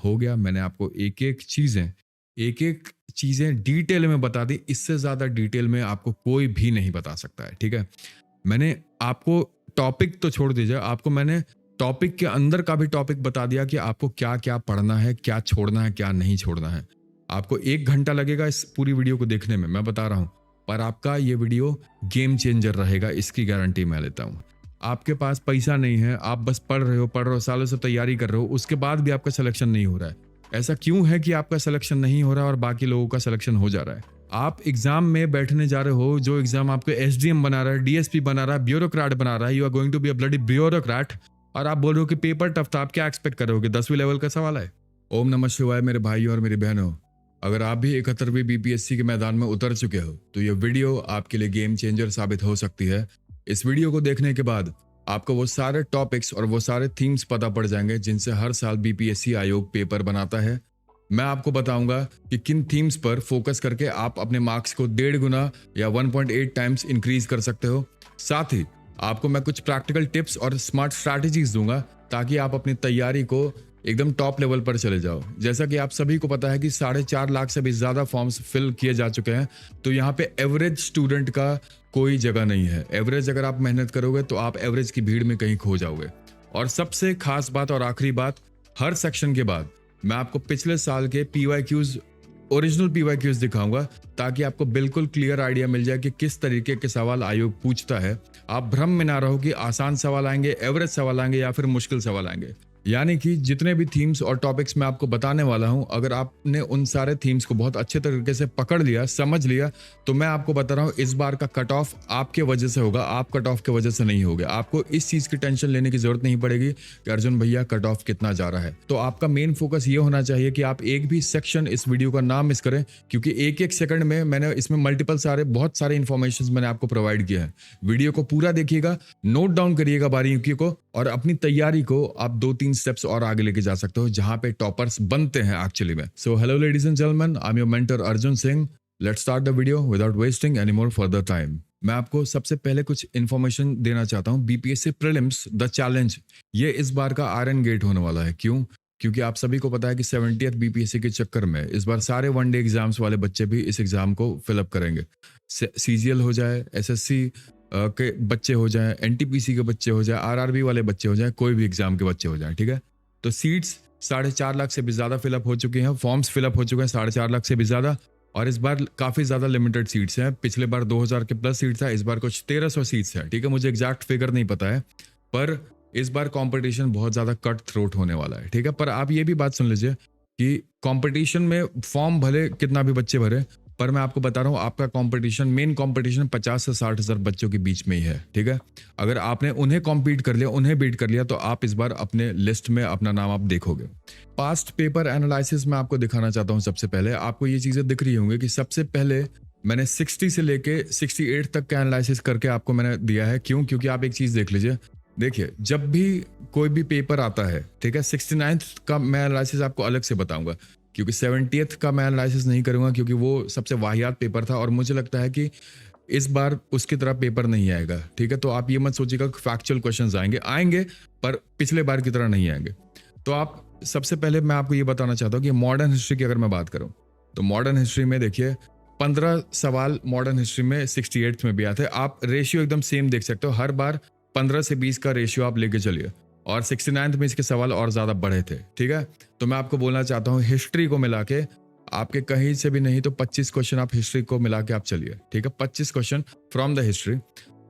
हो गया। मैंने आपको एक एक चीज़ें डिटेल में बता दी। इससे ज़्यादा डिटेल में आपको कोई भी नहीं बता सकता है, ठीक है? मैंने आपको टॉपिक तो छोड़ दीजिए, आपको मैंने टॉपिक के अंदर का भी टॉपिक बता दिया कि आपको क्या-क्या पढ़ना है, क्या छोड़ना है, क्या नहीं छोड़ना है। आपको 1 घंटा लगेगा इस पूरी वीडियो को देखने में, मैं बता रहा हूँ। पर आपका ये वीडियो गेम चेंजर रहेगा, इसकी गारंटी मैं लेता हूँ। आपके पास पैसा नहीं है, आप बस पढ़ रहे हो, सालों से तैयारी कर रहे हो, उसके बाद भी आपका सिलेक्शन नहीं हो रहा है। ऐसा क्यों है कि आपका सिलेक्शन नहीं हो रहा है और बाकी लोगों का सिलेक्शन हो जा रहा है? आप एग्जाम में बैठने जा रहे हो, जो एग्जाम आपको एसडीएम बना रहा है, डीएसपी बना रहा है, ब्यूरोक्रेट बना रहा है, you are going to be a bloody bureaucrat, और आप बोल रहे हो कि पेपर टफ था। आप क्या एक्सपेक्ट कर रहे हो कि 10वीं लेवल का सवाल है? ओम नमः शिवाय मेरे भाइयों और मेरी बहनों। अगर आप भी 71वीं बीपीएससी के मैदान में उतर चुके हो तो ये वीडियो आपके लिए गेम चेंजर साबित हो सकती है। इस वीडियो को देखने के बाद आपको वो सारे टॉपिक्स और वो सारे थीम्स पता पड़ जाएंगे जिनसे हर साल बीपीएससी आयोग पेपर बनाता है। मैं आपको बताऊंगा कि किन थीम्स पर फोकस करके आप अपने मार्क्स को 1.5 गुना या 1.8 टाइम्स इंक्रीज कर सकते हो। साथ ही आपको मैं कुछ प्रैक्टिकल टिप्स और स्मार्ट स्ट्रैटेजीज दूंगा ताकि आप अपनी तैयारी को एकदम टॉप लेवल पर चले जाओ। जैसा कि आप सभी को पता है कि 4.5 लाख से भी ज्यादा फॉर्म्स फिल किए जा चुके हैं, तो यहाँ पे एवरेज स्टूडेंट का कोई जगह नहीं है। एवरेज अगर आप मेहनत करोगे तो आप एवरेज की भीड़ में कहीं खो जाओगे। और सबसे खास बात और आखिरी बात, हर सेक्शन के बाद मैं आपको पिछले साल के पीवाईक्यूज, ओरिजिनल पीवाईक्यूज दिखाऊंगा ताकि आपको बिल्कुल क्लियर आइडिया मिल जाए कि किस तरीके के सवाल आयोग पूछता है। आप भ्रम में ना रहो कि आसान सवाल आएंगे, एवरेज सवाल आएंगे या फिर मुश्किल सवाल आएंगे। यानी कि जितने भी थीम्स और टॉपिक्स मैं आपको बताने वाला हूं, अगर आपने उन सारे थीम्स को बहुत अच्छे तरीके से पकड़ लिया, समझ लिया, तो मैं आपको बता रहा हूं इस बार का कट ऑफ आपके वजह से होगा, आप कट ऑफ के वजह से नहीं होगा। आपको इस चीज की टेंशन लेने की जरूरत नहीं पड़ेगी कि अर्जुन भैया कट ऑफ कितना जा रहा है। तो आपका मेन फोकस ये होना चाहिए कि आप एक भी सेक्शन इस वीडियो का ना मिस करें, क्योंकि एक एक सेकंड में मैंने इसमें बहुत सारे इन्फॉर्मेशन मैंने आपको प्रोवाइड किया है। वीडियो को पूरा देखिएगा, नोट डाउन करिएगा बारीकियों को, और अपनी तैयारी को आप 2-3 स्टेप्स और आगे लेके जा सकते हो जहां पे टॉपर्स बनते हैं एक्चुअली में। So hello ladies and gentleman, I am your mentor Arjun Singh. Let's start the video without wasting any more further time. मैं आपको सबसे पहले कुछ इन्फॉर्मेशन देना चाहता हूं। बीपीएससी प्रीलिम्स द चैलेंज, ये इस बार का आयरन गेट होने वाला है। क्यों? क्योंकि आप सभी को पता है कि 70th बीपीएससी के चक्कर में इस बार सारे वनडे एग्जाम्स वाले बच्चे भी इस एग्जाम को फिलअप करेंगे। सीजीएल हो जाए, एसएससी के बच्चे हो जाए, एनटीपीसी के बच्चे हो जाए, आरआरबी वाले बच्चे हो जाए, कोई भी एग्जाम के बच्चे हो जाए, ठीक है? तो सीट्स 4.5 लाख से भी ज्यादा फिलअप हो चुकी हैं, फॉर्म्स फिलअप हो चुके हैं 4.5 लाख से भी ज्यादा, और इस बार काफी ज्यादा लिमिटेड सीट्स हैं। पिछले बार 2000 के प्लस सीट्स था, इस बार कुछ 1300 सीट्स है, ठीक है? मुझे एग्जैक्ट फिगर नहीं पता है, पर इस बार कंपटीशन बहुत ज्यादा कट थ्रोट होने वाला है, ठीक है? पर आप ये भी बात सुन लीजिए कि कंपटीशन में फॉर्म भले कितना भी बच्चे भरे, पर मैं आपको बता रहा हूँ आपका कंपटीशन, मेन कंपटीशन 50 से 60 हजार बच्चों के बीच में ही है, ठीक है? अगर आपने उन्हें कॉम्पीट कर लिया, उन्हें बीट कर लिया, तो आप इस बार अपने लिस्ट में अपना नाम आप देखोगे। पास्ट पेपर एनालिसिस में आपको दिखाना चाहता हूँ। सबसे पहले आपको ये चीजें दिख रही होंगी कि सबसे पहले मैंने 60 से लेके 68 तक का एनालिसिस करके आपको मैंने दिया है। क्यों? क्योंकि आप एक चीज देख लीजिए, देखिए जब भी कोई भी पेपर आता है, ठीक है, 69th का मैं एनालिसिस आपको अलग से बताऊंगा, क्योंकि 70th का मैं एनालिसिस नहीं करूंगा क्योंकि वो सबसे वाहियात पेपर था और मुझे लगता है कि इस बार उसकी तरह पेपर नहीं आएगा, ठीक है? तो आप ये मत सोचिएगा कि फैक्चुअल क्वेश्चंस आएंगे, पर पिछले बार की तरह नहीं आएंगे। तो आप सबसे पहले मैं आपको ये बताना चाहता हूँ कि मॉडर्न हिस्ट्री की अगर मैं बात करूँ तो मॉडर्न हिस्ट्री में देखिए 15 सवाल मॉडर्न हिस्ट्री में 68th में भी आते हैं। आप रेशियो एकदम सेम देख सकते हो, हर बार 15 से 20 का रेशियो आप लेके चलिए, और 69th में इसके सवाल और ज्यादा बढ़े थे, ठीक है? तो मैं आपको बोलना चाहता हूँ हिस्ट्री को मिला के आपके कहीं से भी नहीं तो 25 क्वेश्चन आप हिस्ट्री को मिला के आप चलिए, ठीक है? 25 क्वेश्चन फ्रॉम द हिस्ट्री।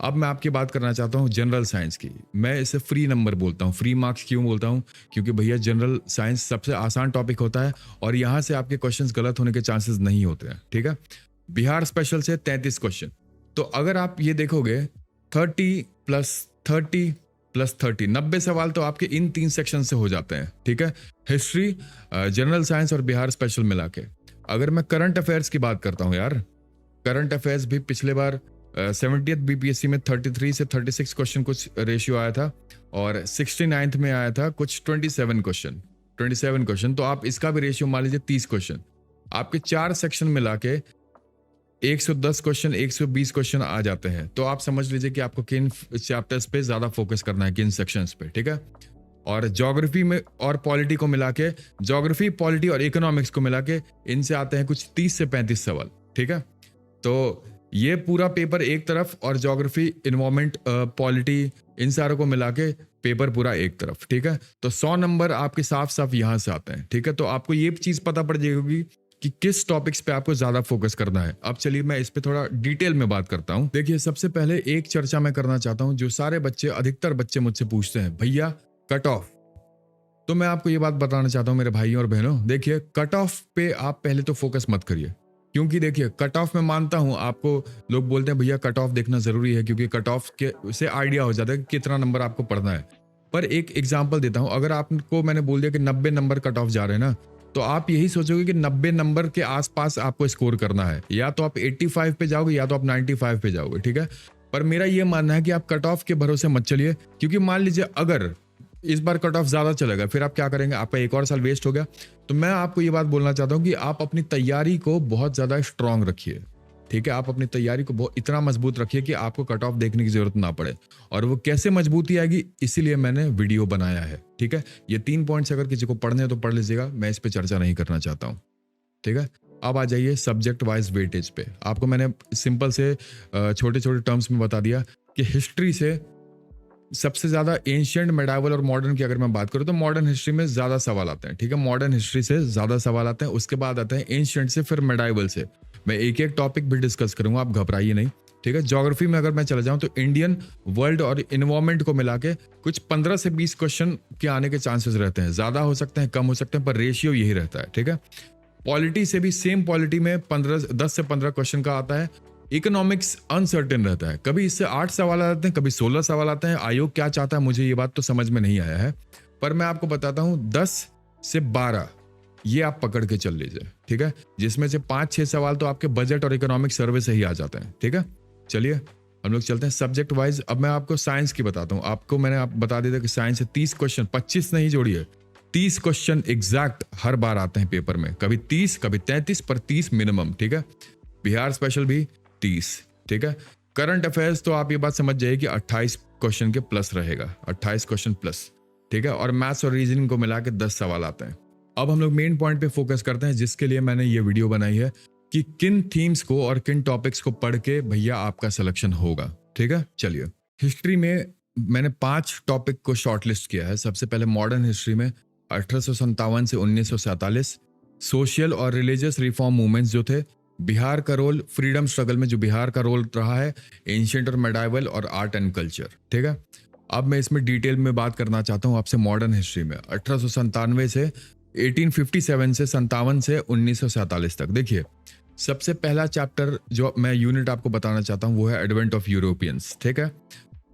अब मैं आपकी बात करना चाहता हूँ जनरल साइंस की। मैं इसे फ्री नंबर बोलता हूँ, फ्री मार्क्स क्यों बोलता हूँ? क्योंकि भैया जनरल साइंस सबसे आसान टॉपिक होता है और यहाँ से आपके क्वेश्चन गलत होने के चांसेस नहीं होते हैं, ठीक है? बिहार स्पेशल से 33 क्वेश्चन। तो अगर आप ये देखोगे 30 + 30 + 30, 90 सवाल तो आपके इन 3 सेक्शन से हो जाते हैं, ठीक है? हिस्ट्री, जनरल साइंस और बिहार स्पेशल मिला के। अगर मैं करंट अफेयर्स की बात करता हूं यार, करंट अफेयर्स भी पिछले बार 70th बीपीएससी में 33 से 36 क्वेश्चन कुछ रेशियो आया था, और 69th में आया था कुछ 27 क्वेश्चन। तो आप इसका भी रेशियो मान लीजिए 30 क्वेश्चन। आपके 4 सेक्शन मिला के 110 क्वेश्चन, 120 क्वेश्चन आ जाते हैं। तो आप समझ लीजिए कि आपको किन चैप्टर्स पे ज्यादा फोकस करना है, किन सेक्शंस पे, ठीक है? और ज्योग्राफी में और पॉलिटी को मिला के, ज्योग्राफी, पॉलिटी और इकोनॉमिक्स को मिला के इनसे आते हैं कुछ 30 से 35 सवाल। ठीक है, तो ये पूरा पेपर एक तरफ और ज्योग्राफी, इन्वायरमेंट, पॉलिटी, इन सारों को मिला के पेपर पूरा एक तरफ। ठीक है, तो 100 नंबर आपके साफ साफ यहां से आते हैं। ठीक है, तो आपको ये चीज पता पड़ जाएगी कि किस टॉपिक्स पे आपको ज्यादा फोकस करना है। अब चलिए मैं इस पे थोड़ा डिटेल में बात करता हूं। देखिए, सबसे पहले एक चर्चा मैं करना चाहता हूं जो सारे बच्चे, अधिकतर बच्चे मुझसे पूछते हैं, भैया कट ऑफ। तो मैं आपको ये बात बताना चाहता हूं मेरे भाइयों और बहनों, देखिए कट ऑफ पे आप पहले तो फोकस मत करिए, क्योंकि देखिए कट ऑफ में मानता हूं आपको, लोग बोलते हैं भैया कट ऑफ देखना जरूरी है क्योंकि कट ऑफ के से आइडिया हो जाता है कि कितना नंबर आपको पढ़ना है। पर एक एग्जांपल देता हूं, अगर आपको मैंने बोल दिया कि 90 नंबर कट ऑफ जा रहे हैं ना, तो आप यही सोचोगे कि 90 नंबर के आसपास आपको स्कोर करना है, या तो आप 85 पे जाओगे या तो आप 95 पे जाओगे। ठीक है, पर मेरा ये मानना है कि आप कट ऑफ के भरोसे मत चलिए, क्योंकि मान लीजिए अगर इस बार कट ऑफ ज्यादा चलेगा, फिर आप क्या करेंगे, आपका एक और साल वेस्ट हो गया। तो मैं आपको ये बात बोलना चाहता हूं कि आप अपनी तैयारी को बहुत ज्यादा स्ट्रांग रखिए। ठीक है, आप अपनी तैयारी को बहुत इतना मजबूत रखिए कि आपको कट ऑफ देखने की जरूरत ना पड़े। और वो कैसे मजबूती आएगी, इसीलिए मैंने वीडियो बनाया है। ठीक है, ये 3 पॉइंट्स अगर किसी को पढ़ने हैं तो पढ़ लीजिएगा, मैं इस पर चर्चा नहीं करना चाहता हूँ। ठीक है, अब आ जाइए सब्जेक्ट वाइज वेटेज पे। आपको मैंने सिंपल से छोटे छोटे टर्म्स में बता दिया कि हिस्ट्री से सबसे ज्यादा एंशिएंट, मेडाइवल और मॉडर्न की अगर मैं बात करूं तो मॉडर्न हिस्ट्री में ज्यादा सवाल आते हैं। ठीक है, मॉडर्न हिस्ट्री से ज्यादा सवाल आते हैं, उसके बाद आते हैं एंशिएंट से, फिर मेडाइवल से। मैं एक एक टॉपिक भी डिस्कस करूंगा, आप घबराइए नहीं। ठीक है, ज्योग्राफी में अगर मैं चला जाऊं तो इंडियन, वर्ल्ड और इन्वायरमेंट को मिला के कुछ 15 से 20 क्वेश्चन के आने के चांसेस रहते हैं। ज्यादा हो सकते हैं, कम हो सकते हैं, पर रेशियो यही रहता है। ठीक है, पॉलिटी से भी सेम पॉलिटी में 10 से 15 क्वेश्चन का आता है। इकोनॉमिक्स अनसर्टेन रहता है, कभी इससे 8 सवाल आते हैं, कभी 16 सवाल आते हैं। आयोग क्या चाहता है मुझे ये बात तो समझ में नहीं आया है, पर मैं आपको बताता हूं 10 से 12 ये आप पकड़ के चल लीजिए। ठीक है, जिसमें से 5-6 सवाल तो आपके बजट और इकोनॉमिक सर्वे से ही आ जाते हैं। ठीक है, चलिए हम लोग चलते हैं सब्जेक्ट वाइज। अब मैं आपको साइंस की बताता हूँ। आपको मैंने आप बता दिया था कि साइंस से 30 क्वेश्चन, 25 नहीं जोड़िए, 30 क्वेश्चन एग्जैक्ट हर बार आते हैं पेपर में, कभी 30 कभी 33, पर 30 मिनिमम। ठीक है, बिहार स्पेशल भी 30। ठीक है, करंट अफेयर्स तो आप ये बात समझ जाइए कि 28 क्वेश्चन के प्लस रहेगा, 28 क्वेश्चन प्लस। ठीक है, और मैथ्स और रीजनिंग को मिला के 10 सवाल आते हैं। अब हम लोग मेन पॉइंट पे फोकस करते हैं, जिसके लिए मैंने ये वीडियो बनाई है कि किन थीम्स को और किन टॉपिक्स को पढ़ के भैया आपका सिलेक्शन होगा। ठीक है, चलिए हिस्ट्री में मैंने 5 टॉपिक को शॉर्टलिस्ट किया है। सबसे पहले मॉडर्न हिस्ट्री में 1857 से 1947 सोशल और रिलीजियस रिफॉर्म मूवमेंट्स जो थे, बिहार का रोल फ्रीडम स्ट्रगल में, जो बिहार का रोल रहा है, एंशिएंट और मेडाइवल और आर्ट एंड कल्चर। ठीक है, अब मैं इसमें डिटेल में बात करना चाहता हूं आपसे मॉडर्न हिस्ट्री में 1897 से 1857 से 57 से 1947 तक। देखिए, सबसे पहला चैप्टर जो मैं यूनिट आपको बताना चाहता हूं वो है एडवेंट ऑफ यूरोपियंस। ठीक है,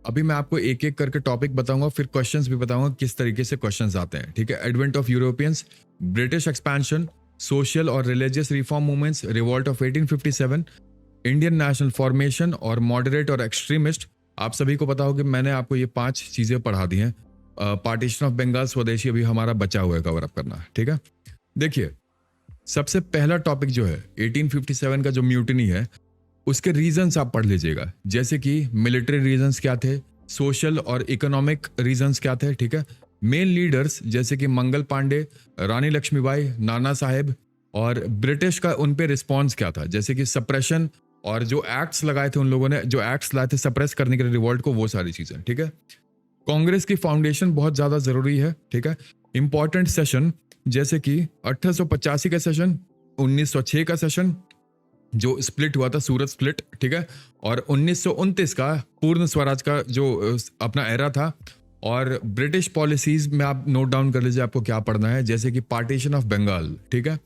अभी मैं आपको एक एक करके टॉपिक बताऊंगा, फिर क्वेश्चंस भी बताऊंगा किस तरीके से क्वेश्चंस आते हैं। ठीक है, advent of Europeans, British expansion, social और religious reform movements, revolt of 1857, Indian national formation और मॉडरेट और एक्सट्रीमिस्ट। आप सभी को पता हो कि मैंने आपको ये 5 चीजें पढ़ा दी हैं। पार्टीशन ऑफ बंगाल, स्वदेशी अभी हमारा बचा हुआ है कवर अप करना। ठीक है, देखिए सबसे पहला टॉपिक जो है 1857 का जो म्यूटिनी है, उसके रीजंस आप पढ़ लीजिएगा, जैसे कि मिलिट्री रीजंस क्या थे, सोशल और इकोनॉमिक रीजंस क्या थे। ठीक है, मेन लीडर्स जैसे कि मंगल पांडे, रानी लक्ष्मीबाई, नाना साहेब, और ब्रिटिश का उन पे रिस्पॉन्स क्या था, जैसे कि सप्रेशन और जो एक्ट्स लगाए थे उन लोगों ने, जो एक्ट्स लाए थे सप्रेस करने के लिए रिवॉल्ट को, वो सारी चीजें। ठीक है, कांग्रेस की फाउंडेशन बहुत ज्यादा जरूरी है। ठीक है, इंपॉर्टेंट सेशन जैसे कि 1885 का सेशन, 1906 का सेशन जो स्प्लिट हुआ था, सूरत स्प्लिट। ठीक है, और 1929 का पूर्ण स्वराज का जो अपना एरा था, और ब्रिटिश पॉलिसीज में आप नोट डाउन कर लीजिए आपको क्या पढ़ना है, जैसे कि पार्टीशन ऑफ बंगाल। ठीक है,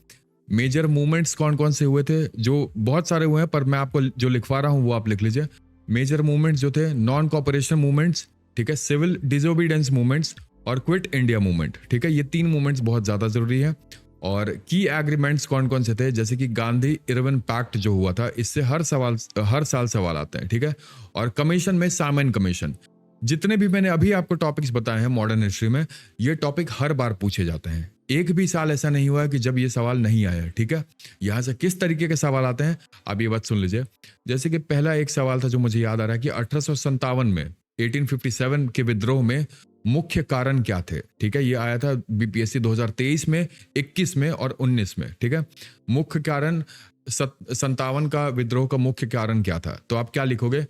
मेजर मूवमेंट्स कौन कौन से हुए थे, जो बहुत सारे हुए हैं पर मैं आपको जो लिखवा रहा हूं वो आप लिख लीजिए। मेजर मूवमेंट्स जो थे, नॉन कॉपरेशन मूवमेंट्स, ठीक है, सिविल डिसोबीडियंस मूवमेंट्स और क्विट इंडिया मूवमेंट। ठीक है, ये 3 मूवमेंट्स बहुत ज्यादा जरूरी है। और की एग्रीमेंट्स कौन कौन से थे, जैसे कि गांधी इरविन पैक्ट जो हुआ था, इससे हर साल सवाल आते हैं। ठीक है, और कमीशन में साइमन कमीशन। जितने भी मैंने अभी आपको टॉपिक्स बताए हैं मॉडर्न हिस्ट्री में, ये टॉपिक हर बार पूछे जाते हैं। एक भी साल ऐसा नहीं हुआ है कि जब ये सवाल नहीं आया है। ठीक है, यहां से किस तरीके के सवाल आते हैं आप ये बात सुन लीजिए। जैसे कि पहला एक सवाल था जो मुझे याद आ रहा है कि 1857 में 1857 के विद्रोह में मुख्य कारण क्या थे, ठीक है। ये आया था बीपीएससी 2023 में, 21 में और 19 में, ठीक है। मुख्य कारण 57 का विद्रोह का मुख्य कारण क्या था, तो आप क्या लिखोगे?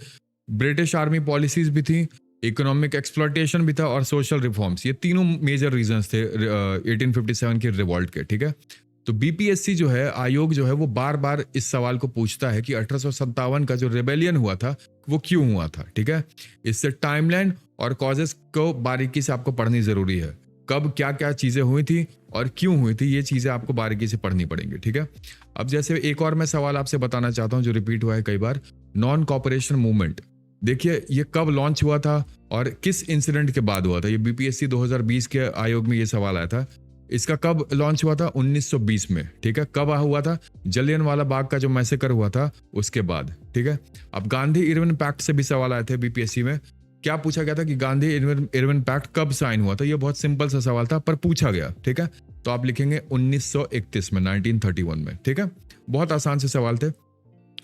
ब्रिटिश आर्मी पॉलिसीज भी थी, इकोनॉमिक एक्सप्लॉयटेशन भी था और सोशल रिफॉर्म्स। ये तीनों मेजर रीजंस थे 1857 के रिवॉल्ट के, ठीक है। तो बीपीएससी जो है, आयोग जो है, वो बार बार इस सवाल को पूछता है कि 1857 का जो रेबेलियन हुआ था वो क्यों हुआ था, ठीक है। इससे टाइमलाइन और कॉजेस को बारीकी से आपको पढ़नी जरूरी है। कब क्या क्या चीजें हुई थी और क्यों हुई थी, ये चीजें आपको बारीकी से पढ़नी पड़ेंगी, ठीक है। अब जैसे एक और मैं सवाल आपसे बताना चाहता हूं जो रिपीट हुआ है कई बार, नॉन कॉपरेशन मूवमेंट। देखिए ये कब लॉन्च हुआ था और किस इंसिडेंट के बाद हुआ था। ये बीपीएससी 2020 के आयोग में ये सवाल आया था। इसका कब लॉन्च हुआ था? 1920 में, ठीक है। कब हुआ था? जलियनवाला बाग का जो मैसेकर हुआ था उसके बाद, ठीक है। अब गांधी इरविन पैक्ट से भी सवाल आए थे बीपीएससी में। क्या पूछा गया था कि गांधी इरविन पैक्ट कब साइन हुआ था? ये बहुत सिंपल सा सवाल था पर पूछा गया, ठीक है। तो आप लिखेंगे 1931 में, 1931 में, ठीक है। बहुत आसान से सवाल थे।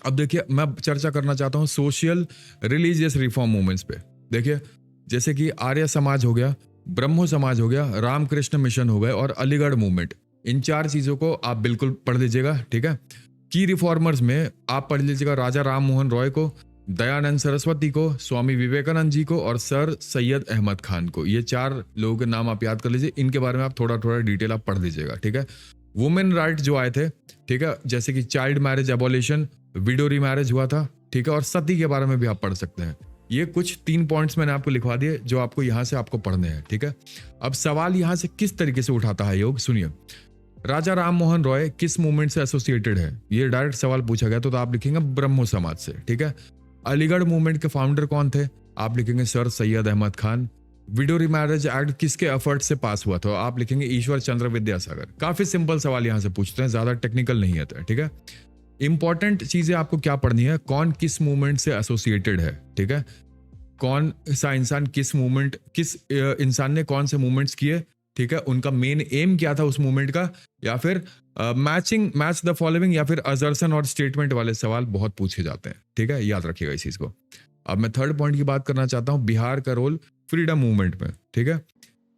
अब देखिए मैं चर्चा करना चाहता हूं सोशल रिलीजियस रिफॉर्म मूवमेंट्स पे। देखिए जैसे कि आर्य समाज हो गया, ब्रह्मो समाज हो गया, रामकृष्ण मिशन हो गए और अलीगढ़ मूवमेंट। इन चार चीजों को आप बिल्कुल पढ़ लीजिएगा, ठीक है। की रिफॉर्मर्स में आप पढ़ लीजिएगा राजा राम मोहन रॉय को, दयानंद सरस्वती को, स्वामी विवेकानंद जी को और सर सैयद अहमद खान को। ये चार लोगों के नाम आप याद कर लीजिए। इनके बारे में आप थोड़ा थोड़ा डिटेल आप पढ़ लीजिएगा, ठीक है। वुमेन राइट जो आए थे, ठीक है, जैसे कि child marriage abolition, window remarriage हुआ था, ठीक है, और सती के बारे में भी आप पढ़ सकते हैं। ये कुछ 3 पॉइंट्स मैंने आपको लिखवा दिए जो आपको यहां से आपको पढ़ने हैं, ठीक है। अब सवाल यहां से किस तरीके से उठाता है योग, सुनिए। राजा राम मोहन रॉय किस मूवमेंट से एसोसिएटेड है? ये डायरेक्ट सवाल पूछा गया तो आप लिखेंगे ब्रह्मो समाज से, ठीक है। अलीगढ़ मूवमेंट के फाउंडर कौन थे? आप लिखेंगे Sir Syed Ahmed Khan. Widow remarriage act किसके एफर्ट से पास हुआ था? आप लिखेंगे ईश्वर चंद्र विद्यासागर। काफी सिंपल सवाल यहां से पूछते हैं, ज्यादा टेक्निकल नहीं आता है, ठीक है। इंपॉर्टेंट चीजें आपको क्या पढ़नी है, कौन किस मूवमेंट से एसोसिएटेड है, ठीक है। कौन सा इंसान किस मूवमेंट, किस इंसान ने कौन से मूवमेंट्स किए, ठीक है, उनका मेन एम क्या था उस मूवमेंट का, या फिर मैच द फॉलोइंग, या फिर असर्शन और स्टेटमेंट वाले सवाल बहुत पूछे जाते हैं, ठीक है। याद रखिएगा इस चीज को। अब मैं थर्ड पॉइंट की बात करना चाहता हूं, बिहार का रोल फ्रीडम मूवमेंट में, ठीक है।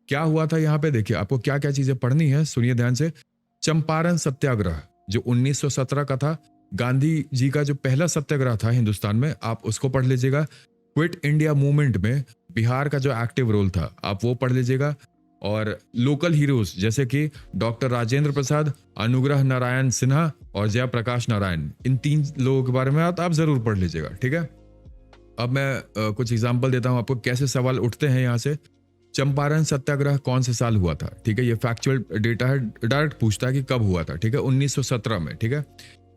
क्या हुआ था यहाँ पे? देखिए आपको क्या क्या चीजें पढ़नी है, सुनिए ध्यान से। चंपारण सत्याग्रह जो 1917 का था, गांधी जी का जो पहला सत्याग्रह था हिंदुस्तान में, आप उसको पढ़ लीजिएगा। क्विट इंडिया मूवमेंट में बिहार का जो एक्टिव रोल था आप वो पढ़ लीजिएगा। और लोकल हीरोज जैसे कि डॉक्टर राजेंद्र प्रसाद, अनुग्रह नारायण सिन्हा और जयप्रकाश नारायण, इन 3 लोगों के बारे में आप जरूर पढ़ लीजिएगा, ठीक है। अब मैं कुछ एग्जाम्पल देता हूं आपको कैसे सवाल उठते हैं यहाँ से। चंपारण सत्याग्रह कौन से साल हुआ था, ठीक है, ये फैक्चुअल डेटा है, डायरेक्ट पूछता है कि कब हुआ था, ठीक है, 1917 में, ठीक है।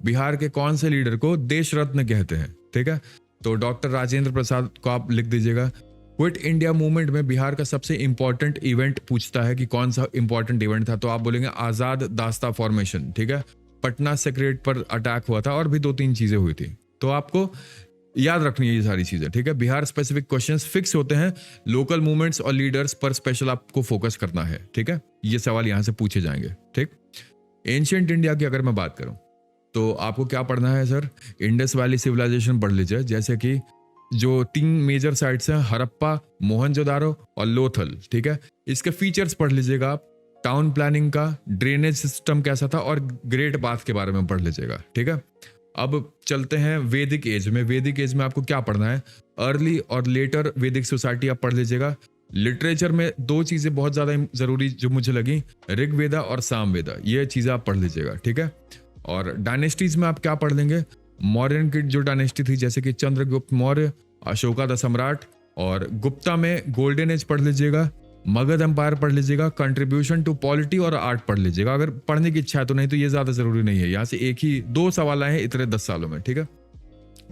बिहार के कौन से लीडर को देश रत्न कहते हैं, ठीक है, तो डॉक्टर राजेंद्र प्रसाद को आप लिख दीजिएगा। क्विट इंडिया मूवमेंट में बिहार का सबसे इंपॉर्टेंट इवेंट पूछता है कि कौन सा इंपॉर्टेंट इवेंट था, तो आप बोलेंगे आजाद दास्ता फॉर्मेशन, ठीक है। पटना सेक्रेट पर अटैक हुआ था और भी 2-3 चीजें हुई थी, तो आपको याद रखनी है ये सारी चीजें, ठीक है। बिहार स्पेसिफिक क्वेश्चंस फिक्स होते हैं, लोकल मूवमेंट्स और लीडर्स पर स्पेशल आपको फोकस करना है, ठीक है। ये सवाल यहां से पूछे जाएंगे, ठीक। एंशिएंट इंडिया की अगर मैं बात करूं तो आपको क्या पढ़ना है सर? इंडस वैली सिविलाइजेशन पढ़ लीजिए, जैसे कि जो 3 मेजर साइट्स हैं, हड़प्पा, मोहनजोदारो और लोथल, ठीक है। इसके फीचर्स पढ़ लीजिएगा आप, टाउन प्लानिंग का, ड्रेनेज सिस्टम कैसा था और ग्रेट बाथ के बारे में पढ़ लीजिएगा, ठीक है। अब चलते हैं वैदिक एज में। वैदिक एज में आपको क्या पढ़ना है? अर्ली और लेटर वैदिक सोसाइटी आप पढ़ लीजिएगा। लिटरेचर में 2 चीजें बहुत ज्यादा जरूरी जो मुझे लगी, ऋग्वेदा और सामवेदा, ये चीजें आप पढ़ लीजिएगा, ठीक है। और डायनेस्टीज में आप क्या पढ़ लेंगे? मौर्यन की जो डायनेस्टी थी जैसे कि चंद्रगुप्त मौर्य, अशोका द सम्राट, और गुप्ता में गोल्डन एज पढ़ लीजिएगा, मगध एम्पायर पढ़ लीजिएगा, कंट्रीब्यूशन टू पॉलिटी और आर्ट पढ़ लीजिएगा अगर पढ़ने की इच्छा है तो, नहीं तो ये ज्यादा जरूरी नहीं है। यहाँ से एक ही 2 सवाल आए हैं इतने 10 सालों में, ठीक है।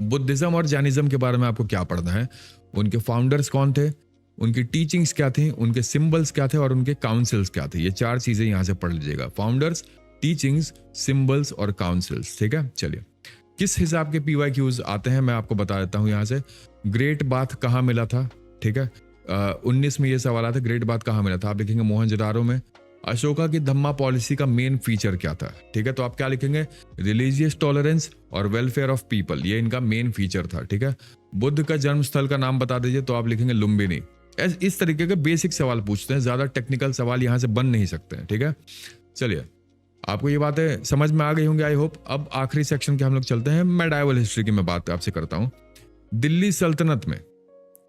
बुद्धिज्म और जैनिज्म के बारे में आपको क्या पढ़ना है? उनके फाउंडर्स कौन थे, उनकी टीचिंग्स क्या थी, उनके सिंबल्स क्या थे और उनके काउंसिल्स क्या थे। ये 4 चीजें यहाँ से पढ़ लीजिएगा, फाउंडर्स, टीचिंग्स, सिंबल्स और काउंसिल्स, ठीक है। चलिए किस हिसाब के PYQs आते हैं मैं आपको बता देता हूं यहाँ से। ग्रेट बाथ कहाँ मिला था, ठीक है, 19 में ये सवाल आता है, ग्रेट बाथ कहाँ मिला था? आप लिखेंगे मोहनजोदारो में। अशोका की धम्मा पॉलिसी का मेन फीचर क्या था, ठीक है, तो आप क्या लिखेंगे? रिलीजियस टॉलरेंस और वेलफेयर ऑफ पीपल, ये इनका मेन फीचर था, ठीक है। बुद्ध का जन्म स्थल का नाम बता दीजिए, तो आप लिखेंगे लुम्बिनी। इस तरीके के बेसिक सवाल पूछते हैं, ज्यादा टेक्निकल सवाल यहाँ से बन नहीं सकते हैं, ठीक है। चलिए, आपको ये बातें समझ में आ गई होंगी आई होप। अब आखिरी सेक्शन के हम लोग चलते हैं, मेडाइवल हिस्ट्री की मैं बात आपसे करता हूँ। दिल्ली सल्तनत में,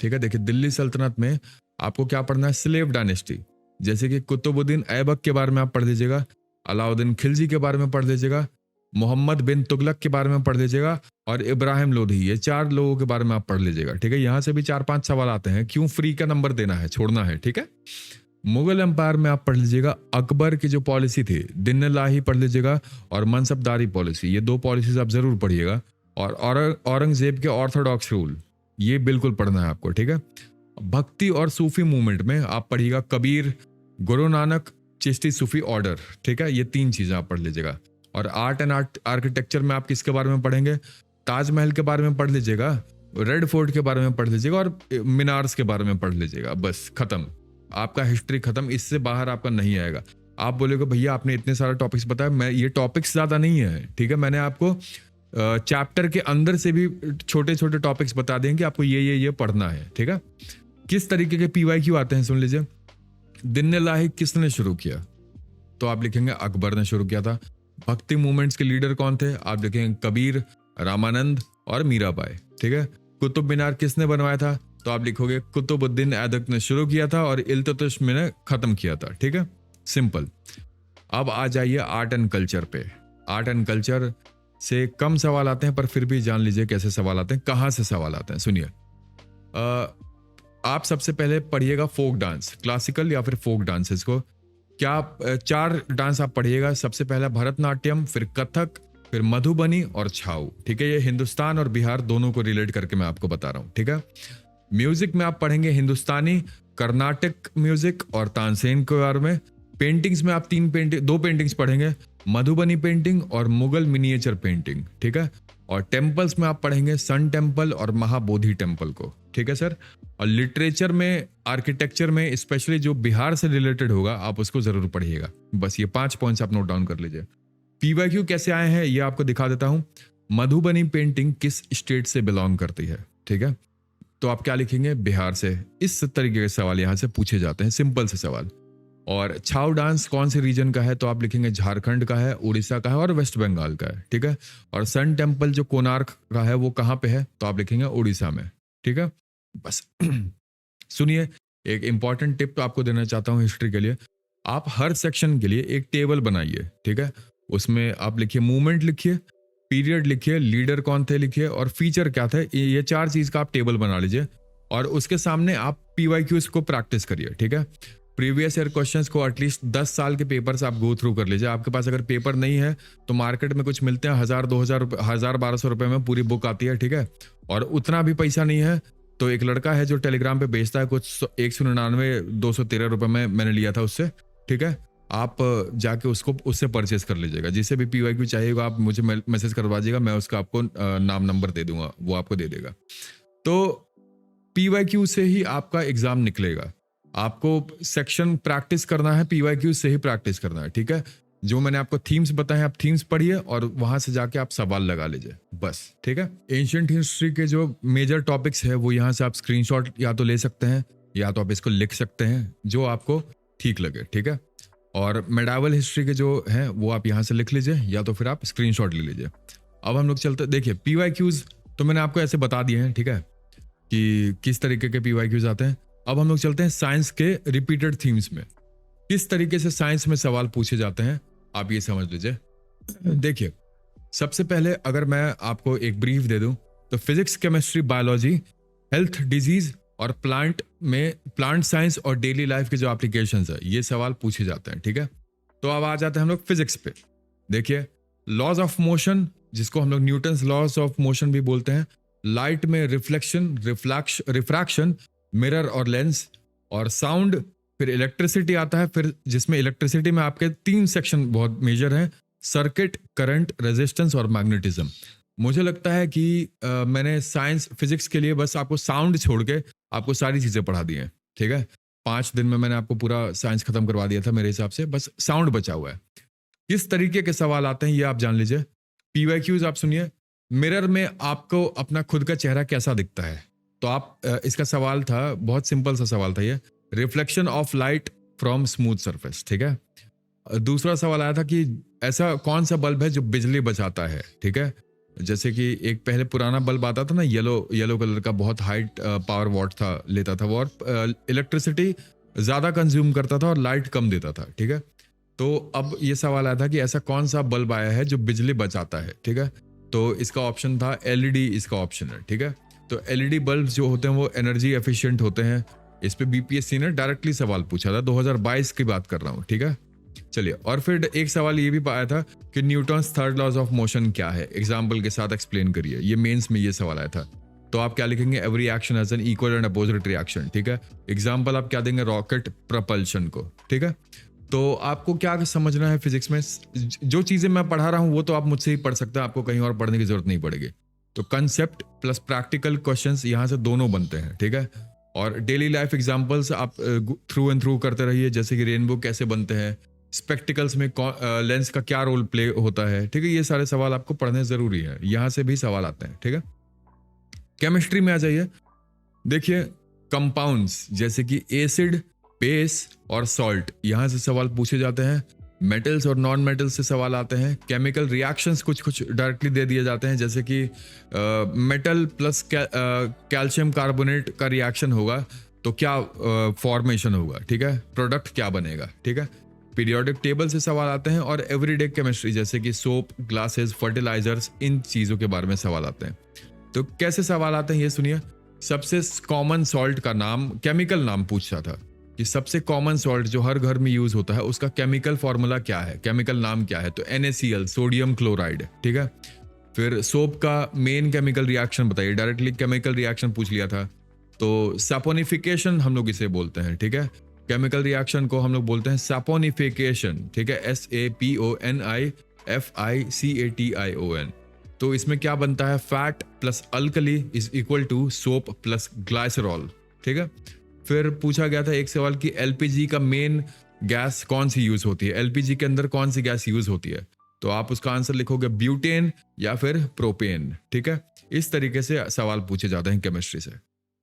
ठीक है, देखिए दिल्ली सल्तनत में आपको क्या पढ़ना है, स्लेव डायनेस्टी, जैसे कि कुतुबुद्दीन ऐबक के बारे में आप पढ़ लीजिएगा, अलाउद्दीन खिलजी के बारे में पढ़ लीजिएगा, मोहम्मद बिन तुगलक के बारे में पढ़ लीजिएगा, और इब्राहिम लोधी, ये 4 लोगों के बारे में आप पढ़ लीजिएगा, ठीक है। यहां से भी 4-5 सवाल आते हैं, क्यों फ्री का नंबर देना है, छोड़ना है, ठीक है। मुगल एम्पायर में आप पढ़ लीजिएगा अकबर की जो पॉलिसी थी, दिन लाही पढ़ लीजिएगा, और मनसबदारी पॉलिसी, ये 2 पॉलिसीज आप जरूर पढ़िएगा, और औरंगजेब के ऑर्थोडॉक्स रूल, ये बिल्कुल पढ़ना है आपको, ठीक है। भक्ति और सूफी मूवमेंट में आप पढ़िएगा कबीर, गुरु नानक, चिश्ती सूफी ऑर्डर, ठीक है, ये 3 चीजें आप पढ़ लीजिएगा। और आर्ट एंड आर्किटेक्चर में आप किसके बारे में पढ़ेंगे, ताजमहल के बारे में पढ़ लीजिएगा, रेड फोर्ट के बारे में पढ़ लीजिएगा, और मीनार्स के बारे में पढ़ लीजिएगा, बस खत्म, आपका हिस्ट्री खत्म, इससे बाहर आपका नहीं आएगा। आप बोलोगे भैया आपने इतने सारे टॉपिक्स बताया, मैं ये टॉपिक्स ज्यादा नहीं है, ठीक है, मैंने आपको चैप्टर के अंदर से भी छोटे छोटे टॉपिक्स बता देंगे, आपको ये पढ़ना है, ठीक है। किस तरीके के PYQ आते हैं सुन लीजिए। दिन लाही किसने शुरू किया, तो आप लिखेंगे अकबर ने शुरू किया था। भक्ति मूवमेंट्स के लीडर कौन थे, आप लिखेंगे कबीर, रामानंद और मीराबाई, ठीक है। कुतुब मीनार किसने बनवाया था, तो आप लिखोगे कुतुबुद्दीन ऐबक ने शुरू किया था और इल्तुतमिश ने खत्म किया था, ठीक है, सिंपल। अब आ जाइए आर्ट एंड कल्चर पे। आर्ट एंड कल्चर से कम सवाल आते हैं, पर फिर भी जान लीजिए कैसे सवाल आते हैं, कहां से सवाल आते हैं, सुनिए। आप सबसे पहले पढ़िएगा फोक डांस, क्लासिकल या फिर फोक डांसेस को। क्या 4 डांस आप पढ़िएगा, सबसे पहला भरतनाट्यम, फिर कथक, फिर मधुबनी और छाऊ, ठीक है। ये हिंदुस्तान और बिहार दोनों को रिलेट करके मैं आपको बता रहा हूं, ठीक है। म्यूजिक में आप पढ़ेंगे हिंदुस्तानी, कर्नाटक म्यूजिक और तानसेन के बारे में। पेंटिंग्स में आप 2 पेंटिंग्स पढ़ेंगे, मधुबनी पेंटिंग और मुगल मिनिएचर पेंटिंग, ठीक है। और टेम्पल्स में आप पढ़ेंगे सन टेम्पल और महाबोधि टेम्पल को, ठीक है सर। और लिटरेचर में, आर्किटेक्चर में स्पेशली जो बिहार से रिलेटेड होगा आप उसको जरूर पढ़िएगा। बस ये 5 पॉइंट्स आप नोट डाउन कर लीजिए। PYQ कैसे आए हैं ये आपको दिखा देता हूं। मधुबनी पेंटिंग किस स्टेट से बिलोंग करती है, ठीक है, तो आप क्या लिखेंगे, बिहार से। इस तरीके के सवाल यहां से पूछे जाते हैं, सिंपल से सवाल। और छाऊ डांस कौन से रीजन का है, तो आप लिखेंगे झारखंड का है, उड़ीसा का है और वेस्ट बंगाल का है, ठीक है। और सन टेम्पल जो कोणार्क का है वो कहां पे है, तो आप लिखेंगे उड़ीसा में, ठीक है। बस सुनिए, एक इंपॉर्टेंट टिप तो आपको देना चाहता हूं हिस्ट्री के लिए। आप हर सेक्शन के लिए एक टेबल बनाइए, ठीक है। उसमें आप लिखिए मूवमेंट लिखिए, पीरियड लिखिए, लीडर कौन थे लिखिए, और फीचर क्या थे, ये 4 चीज का आप टेबल बना लीजिए। और उसके सामने आप PYQs को प्रैक्टिस करिए, ठीक है। प्रीवियस ईयर क्वेश्चंस को एटलीस्ट 10 साल के पेपर्स आप गो थ्रू कर लीजिए। आपके पास अगर पेपर नहीं है तो मार्केट में कुछ मिलते हैं 1000-2000 रुपए, 1200 रुपए में पूरी बुक आती है, ठीक है। और उतना भी पैसा नहीं है तो एक लड़का है जो टेलीग्राम पे बेचता है, कुछ 199-213 रुपए में मैंने लिया था उससे, ठीक है। आप जाके उससे परचेस कर लीजिएगा। जिसे भी PYQ चाहिएगा आप मुझे मैसेज करवा दीजिएगा, मैं उसका आपको नाम नंबर दे दूंगा, वो आपको दे देगा। तो PYQ से ही आपका एग्जाम निकलेगा। आपको सेक्शन प्रैक्टिस करना है, PYQ से ही प्रैक्टिस करना है, ठीक है। जो मैंने आपको थीम्स बताए आप थीम्स पढ़िए और वहां से जाके आप सवाल लगा लीजिए, बस, ठीक है। एंशिएंट हिस्ट्री के जो मेजर टॉपिक्स है वो यहाँ से आप स्क्रीनशॉट या तो ले सकते हैं या तो आप इसको लिख सकते हैं, जो आपको ठीक लगे, ठीक है। और मेडाइवल हिस्ट्री के जो हैं वो आप यहाँ से लिख लीजिए या तो फिर आप स्क्रीनशॉट ले लीजिए। अब हम लोग चलते, देखिए PYQs तो मैंने आपको ऐसे बता दिए हैं, ठीक है, कि किस तरीके के PYQs आते हैं। अब हम लोग चलते हैं साइंस के रिपीटेड थीम्स में। किस तरीके से साइंस में सवाल पूछे जाते हैं आप ये समझ लीजिए। देखिए, सबसे पहले अगर मैं आपको एक ब्रीफ दे दूं तो physics, chemistry, biology, health, disease और प्लांट साइंस और डेली लाइफ के जो एप्लीकेशंस है ये सवाल पूछे जाते हैं, ठीक है। तो अब आ जाते हैं हम लोग फिजिक्स पे। देखिए, लॉज ऑफ मोशन, जिसको हम लोग न्यूटन्स लॉज ऑफ मोशन भी बोलते हैं, लाइट में रिफ्लेक्शन, रिफ्रैक्शन, मिरर और लेंस, और साउंड, फिर इलेक्ट्रिसिटी आता है, फिर जिसमें इलेक्ट्रिसिटी में आपके 3 सेक्शन बहुत मेजर हैं, सर्किट, करंट, रेजिस्टेंस और मैग्नेटिज्म। मुझे लगता है कि मैंने साइंस फिजिक्स के लिए बस आपको साउंड छोड़ के आपको सारी चीजें पढ़ा दी हैं, ठीक है। 5 दिन में मैंने आपको पूरा साइंस खत्म करवा दिया था मेरे हिसाब से, बस साउंड बचा हुआ है। किस तरीके के सवाल आते हैं ये आप जान PYQs आप सुनिए। मिरर में आपको अपना खुद का चेहरा कैसा दिखता है, तो तो आप इसका सवाल था, बहुत सिंपल सा सवाल था ये, reflection of light from smooth surface, ठीक है। दूसरा सवाल आया था कि ऐसा कौन सा बल्ब है जो बिजली बचाता है, ठीक है। जैसे कि एक पहले पुराना बल्ब आता था ना, येलो कलर का, बहुत हाई पावर वॉट था, लेता था वो, और इलेक्ट्रिसिटी ज्यादा कंज्यूम करता था और लाइट कम देता था, ठीक है। तो अब ये सवाल आया था कि ऐसा कौन सा बल्ब आया है जो बिजली बचाता है, ठीक है। तो इसका ऑप्शन था एलईडी, इसका ऑप्शन है, ठीक है। तो एलईडी बल्ब जो होते हैं वो एनर्जी एफिशिएंट होते हैं। इस पे बीपीएससी ने डायरेक्टली सवाल पूछा था, 2022 की बात कर रहा हूँ, ठीक है। चलिए, और फिर एक सवाल ये भी पाया था कि Newton's third laws of motion क्या है, एग्जाम्पल के साथ एक्सप्लेन करिए। ये मेंस में ये सवाल आया था। तो आप क्या लिखेंगे, every action has an equal and opposite reaction, ठीक है। एग्जाम्पल आप क्या देंगे, रॉकेट प्रपल्शन को, ठीक है। तो आपको क्या समझना है फिजिक्स में, जो चीजें मैं पढ़ा रहा हूं वो तो आप मुझसे ही पढ़ सकते हैं, आपको कहीं और पढ़ने की जरूरत नहीं पड़ेगी। तो कंसेप्ट प्लस प्रैक्टिकल क्वेश्चंस यहां से दोनों बनते हैं, ठीक है। और डेली लाइफ एग्जांपल्स आप थ्रू एंड थ्रू करते रहिए, जैसे कि रेनबो कैसे बनते हैं, स्पेक्टिकल्स में लेंस का क्या रोल प्ले होता है, ठीक है। ये सारे सवाल आपको पढ़ने जरूरी है, यहां से भी सवाल आते हैं, ठीक है। केमिस्ट्री में आ जाइए, देखिए कंपाउंड्स जैसे कि एसिड, बेस और सॉल्ट, यहां से सवाल पूछे जाते हैं। मेटल्स और नॉन मेटल्स से सवाल आते हैं। केमिकल रिएक्शंस कुछ कुछ डायरेक्टली दे दिए जाते हैं, जैसे कि मेटल प्लस कैल्शियम कार्बोनेट का रिएक्शन होगा तो क्या फॉर्मेशन होगा, ठीक है, प्रोडक्ट क्या बनेगा, ठीक है। पीरियोडिक टेबल से सवाल आते हैं, और एवरीडे केमिस्ट्री जैसे कि सोप, ग्लासेस, फर्टिलाइजर्स, इन चीजों के बारे में सवाल आते हैं। तो कैसे सवाल आते हैं ये सुनिए। सबसे कॉमन सॉल्ट का नाम, केमिकल नाम पूछा था कि सबसे कॉमन सॉल्ट जो हर घर में यूज होता है उसका केमिकल फॉर्मूला क्या है, केमिकल नाम क्या है, तो NaCl, सोडियम क्लोराइड, ठीक है। फिर सोप का मेन केमिकल रिएक्शन बताइए, डायरेक्टली केमिकल रिएक्शन पूछ लिया था। तो सैपोनिफिकेशन हम लोग इसे बोलते हैं, ठीक है। केमिकल रिएक्शन को हम लोग बोलते हैं सैपोनिफिकेशन, ठीक है, SAPONIFICATION। तो इसमें क्या बनता है, fat plus alkali is equal to soap plus glycerol, ठीक है। फिर पूछा गया था एक सवाल कि एलपीजी का मेन गैस कौन सी यूज होती है, एलपीजी के अंदर कौन सी गैस यूज होती है, तो आप उसका आंसर लिखोगे ब्यूटेन या फिर प्रोपेन, ठीक है। इस तरीके से सवाल पूछे जाते हैं केमिस्ट्री से।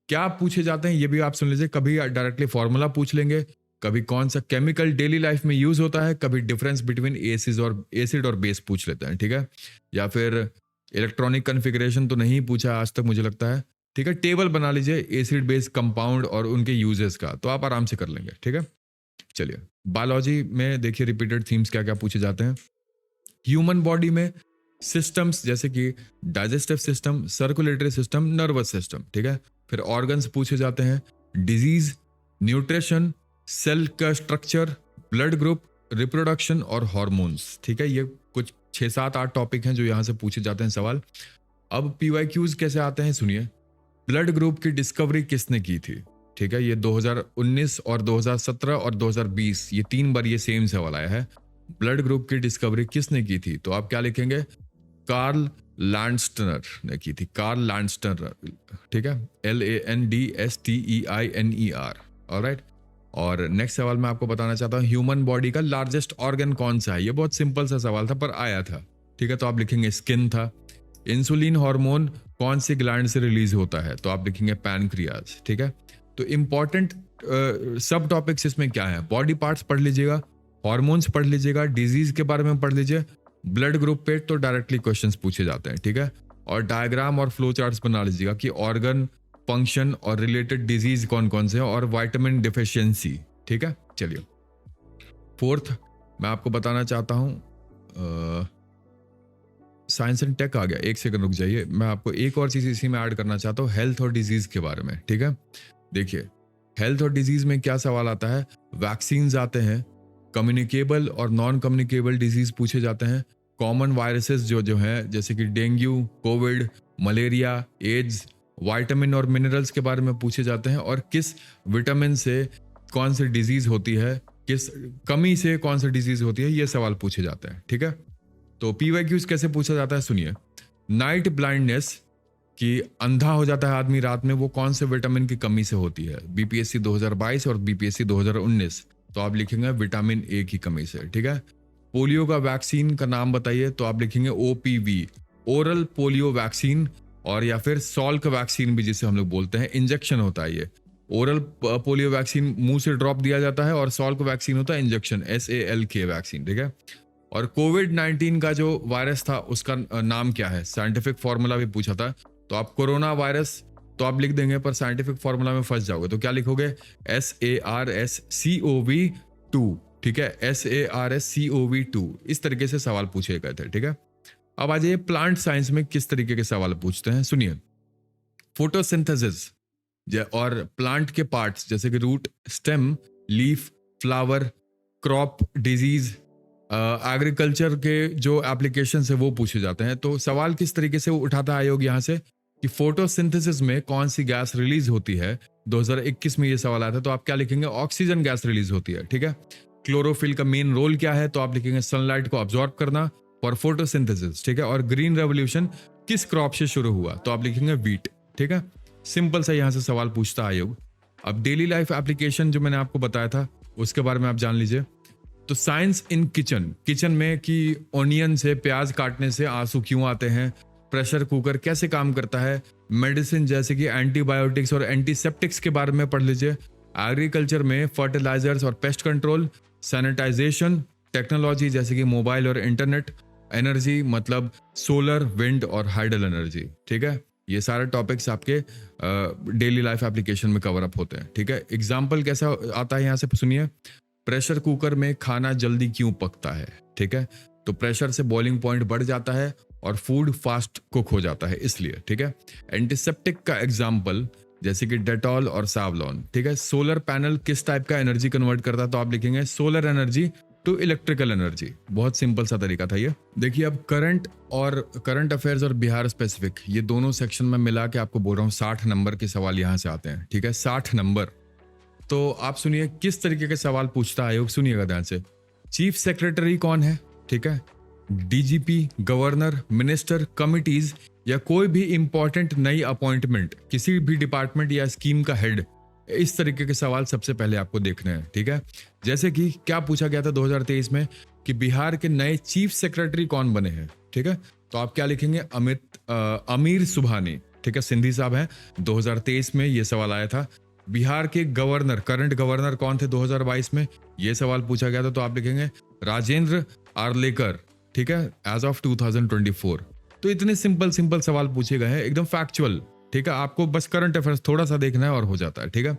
क्या पूछे जाते हैं ये भी आप सुन लीजिए, कभी डायरेक्टली फॉर्मूला पूछ लेंगे, कभी कौन सा केमिकल डेली लाइफ में यूज होता है, कभी डिफरेंस बिटवीन एसिड और बेस पूछ लेते हैं, ठीक है। या फिर इलेक्ट्रॉनिक कन्फिग्रेशन तो नहीं पूछा आज तक मुझे लगता है, ठीक है। टेबल बना लीजिए एसिड बेस कंपाउंड और उनके यूजेस का, तो आप आराम से कर लेंगे, ठीक है। चलिए, बायोलॉजी में देखिए रिपीटेड थीम्स क्या क्या पूछे जाते हैं। ह्यूमन बॉडी में सिस्टम्स जैसे कि digestive system, circulatory system, nervous system, ठीक है। फिर ऑर्गन्स पूछे जाते हैं, डिजीज, न्यूट्रिशन, सेल का स्ट्रक्चर, ब्लड ग्रुप, रिप्रोडक्शन और हॉर्मोन्स, ठीक है। ये कुछ 6-7-8 टॉपिक हैं जो यहां से पूछे जाते हैं सवाल। अब PYQs कैसे आते हैं सुनिए। ब्लड ग्रुप की डिस्कवरी किसने की थी, ठीक है। ये 2019 और 2017 और 2020 ये 3 बार ये सेम सवाल आया है, ब्लड ग्रुप की डिस्कवरी किसने की थी, तो आप क्या लिखेंगे, कार्ल लैंडस्टर ने की थी, कार्ल लैंडस्टर, ठीक है, LANDSTEINER, ऑलराइट। और नेक्स्ट सवाल मैं आपको बताना चाहता हूं, ह्यूमन बॉडी का लार्जेस्ट ऑर्गन कौन सा है। ये बहुत सिंपल सा सवाल था पर आया था, ठीक है। तो आप लिखेंगे स्किन था। इंसुलिन हार्मोन कौन से ग्लैंड से रिलीज होता है, तो आप लिखेंगे पैनक्रियाज, ठीक है। तो इंपॉर्टेंट सब टॉपिक्स इसमें क्या है, बॉडी पार्ट्स पढ़ लीजिएगा, हॉर्मोन्स पढ़ लीजिएगा, डिजीज के बारे में पढ़ लीजिए, ब्लड ग्रुप पे तो डायरेक्टली क्वेश्चंस पूछे जाते हैं, ठीक है। और डायग्राम और फ्लो चार्ट्स बना लीजिएगा कि ऑर्गन फंक्शन और रिलेटेड डिजीज कौन कौन से हैं और विटामिन डिफिशियंसी, ठीक है। चलिए, फोर्थ मैं आपको बताना चाहता हूं, साइंस एंड टेक आ गया, एक सेकंड रुक जाइए, मैं आपको एक और चीज इसी में ऐड करना चाहता हूँ, हेल्थ और डिजीज के बारे में, ठीक है। देखिए, हेल्थ और डिजीज में क्या सवाल आता है, वैक्सीन आते हैं, कम्युनिकेबल और नॉन कम्युनिकेबल डिजीज पूछे जाते हैं, कॉमन वायरसेस जो हैं जैसे कि dengue, covid, malaria, AIDS, vitamin और मिनरल्स के बारे में पूछे जाते हैं, और किस विटामिन से कौन सी डिजीज होती है, किस कमी से कौन सी डिजीज होती है, ये सवाल पूछे जाते हैं, ठीक है। तो PYQs कैसे पूछा जाता है सुनिए। नाइट ब्लाइंडनेस कि अंधा हो जाता है आदमी रात में, वो कौन से विटामिन की कमी से होती है, BPSC 2022 और BPSC 2019, तो आप लिखेंगे विटामिन A की कमी से, ठीक है। पोलियो का वैक्सीन का नाम बताइए, तो आप लिखेंगे OPV, ओरल पोलियो वैक्सीन, और या फिर सॉल्क वैक्सीन भी जिसे हम लोग बोलते हैं, इंजेक्शन होता है ये। ओरल पोलियो वैक्सीन मुंह से ड्रॉप दिया जाता है और सॉल्क वैक्सीन होता है इंजेक्शन, SALK वैक्सीन, ठीक है। और कोविड-19 का जो वायरस था उसका नाम क्या है, साइंटिफिक फॉर्मूला भी पूछा था। तो आप कोरोना वायरस तो आप लिख देंगे, पर साइंटिफिक फॉर्मूला में फंस जाओगे। तो क्या लिखोगे, SARSCoV-2, ठीक है, SARSCoV-2। इस तरीके से सवाल पूछे गए थे, ठीक है। अब आ जाइए प्लांट साइंस में किस तरीके के सवाल पूछते हैं, सुनिए। फोटोसिंथेसिस और प्लांट के पार्ट्स जैसे कि root, stem, leaf, flower, crop, disease, agriculture के जो एप्लीकेशन है वो पूछे जाते हैं। तो सवाल किस तरीके से उठाता है आयोग यहाँ से कि फोटोसिंथेसिस में कौन सी गैस रिलीज होती है। 2021 में ये सवाल आया था, तो आप क्या लिखेंगे, ऑक्सीजन गैस रिलीज होती है, ठीक है। क्लोरोफिल का मेन रोल क्या है, तो आप लिखेंगे सनलाइट को ऑब्जॉर्व करना फॉर फोटोसिंथेसिस, ठीक है। और ग्रीन रेवोल्यूशन किस क्रॉप से शुरू हुआ, तो आप लिखेंगे व्हीट, ठीक है। सिंपल सा यहां से सवाल पूछता है आयोग। अब डेली लाइफ एप्लीकेशन जो मैंने आपको बताया था उसके बारे में आप जान लीजिए। तो साइंस इन किचन में कि ऑनियन से, प्याज काटने से आंसू क्यों आते हैं, प्रेशर कुकर कैसे काम करता है, मेडिसिन जैसे कि एंटीबायोटिक्स और एंटीसेप्टिक्स के बारे में पढ़ लीजिए। एग्रीकल्चर में फर्टिलाइजर्स और पेस्ट कंट्रोल, सैनिटाइजेशन, टेक्नोलॉजी जैसे कि मोबाइल और इंटरनेट, एनर्जी मतलब सोलर, विंड और हाइडल एनर्जी, ठीक है। ये सारे टॉपिक्स आपके डेली लाइफ एप्लीकेशन में कवर अप होते हैं, ठीक है। एग्जाम्पल कैसा आता है यहाँ से सुनिए। प्रेशर कुकर में खाना जल्दी क्यों पकता है, ठीक है। तो प्रेशर से बॉइलिंग पॉइंट बढ़ जाता है और फूड फास्ट कुक हो जाता है इसलिए, ठीक है। एंटीसेप्टिक का एग्जाम्पल जैसे कि डेटॉल और सावलॉन, ठीक है। सोलर पैनल किस टाइप का एनर्जी कन्वर्ट करता है, तो आप लिखेंगे solar energy to electrical energy. बहुत सिंपल सा तरीका था ये। देखिए अब करंट अफेयर्स और बिहार स्पेसिफिक, ये दोनों सेक्शन में मिला के आपको बोल रहा हूँ 60 नंबर के सवाल यहाँ से आते हैं, ठीक है, 60 नंबर। तो आप सुनिए किस तरीके के सवाल पूछता है आयोग, सुनिएगा ध्यान से। चीफ सेक्रेटरी कौन है, ठीक है। डीजीपी, गवर्नर, मिनिस्टर, कमिटीज या कोई भी इंपॉर्टेंट नई अपॉइंटमेंट, किसी भी डिपार्टमेंट या स्कीम का हेड, इस तरीके के सवाल सबसे पहले आपको देखने हैं, ठीक है। जैसे कि क्या पूछा गया था 2023 में कि बिहार के नए चीफ सेक्रेटरी कौन बने हैं, ठीक है। तो आप क्या लिखेंगे, अमीर सुबहानी, ठीक है, सिंधी साहब हैं। 2023 में ये सवाल आया था। बिहार के गवर्नर, करंट गवर्नर कौन थे 2022 में, ये सवाल पूछा गया था। तो आप लिखेंगे राजेंद्र आर्लेकर, ठीक है, एज ऑफ 2024। तो इतने सिंपल सवाल पूछे गए हैं, एकदम फैक्चुअल, ठीक है। आपको बस करंट अफेयर्स थोड़ा सा देखना है और हो जाता है, ठीक है।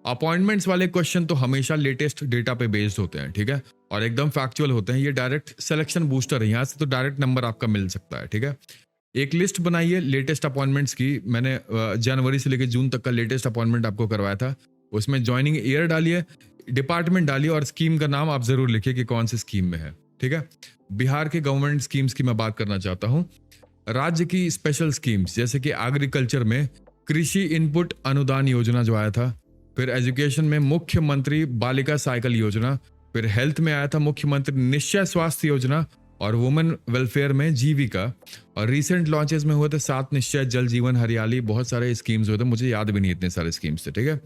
अपॉइंटमेंट्स वाले क्वेश्चन तो हमेशा लेटेस्ट डेटा पे बेस्ड होते हैं, ठीक है, और एकदम फैक्चुअल होते हैं। ये डायरेक्ट सिलेक्शन बूस्टर है, यहाँ से तो डायरेक्ट नंबर आपका मिल सकता है, ठीक है। एक लिस्ट बनाइए लेटेस्ट अपॉइंटमेंट्स की। मैंने जनवरी से लेकर जून तक का लेटेस्ट अपॉइंटमेंट आपको करवाया था। उसमें ज्वाइनिंग ईयर डालिए, डिपार्टमेंट डालिए और स्कीम का नाम आप जरूर लिखिए कि कौन सी स्कीम में है, ठीक है। बिहार के गवर्नमेंट स्कीम्स की मैं बात करना चाहता हूँ। राज्य की स्पेशल स्कीम्स जैसे कि एग्रीकल्चर में कृषि इनपुट अनुदान योजना जो आया था, फिर एजुकेशन में मुख्यमंत्री बालिका साइकिल योजना, फिर हेल्थ में आया था मुख्यमंत्री निश्चय स्वास्थ्य योजना, और वुमेन वेलफेयर में जीविका, और रिसेंट लॉन्चेस में हुए थे 7 निश्चय, जल जीवन हरियाली, बहुत सारे स्कीम्स हुए थे, मुझे याद भी नहीं इतने सारे स्कीम्स थे, ठीक है।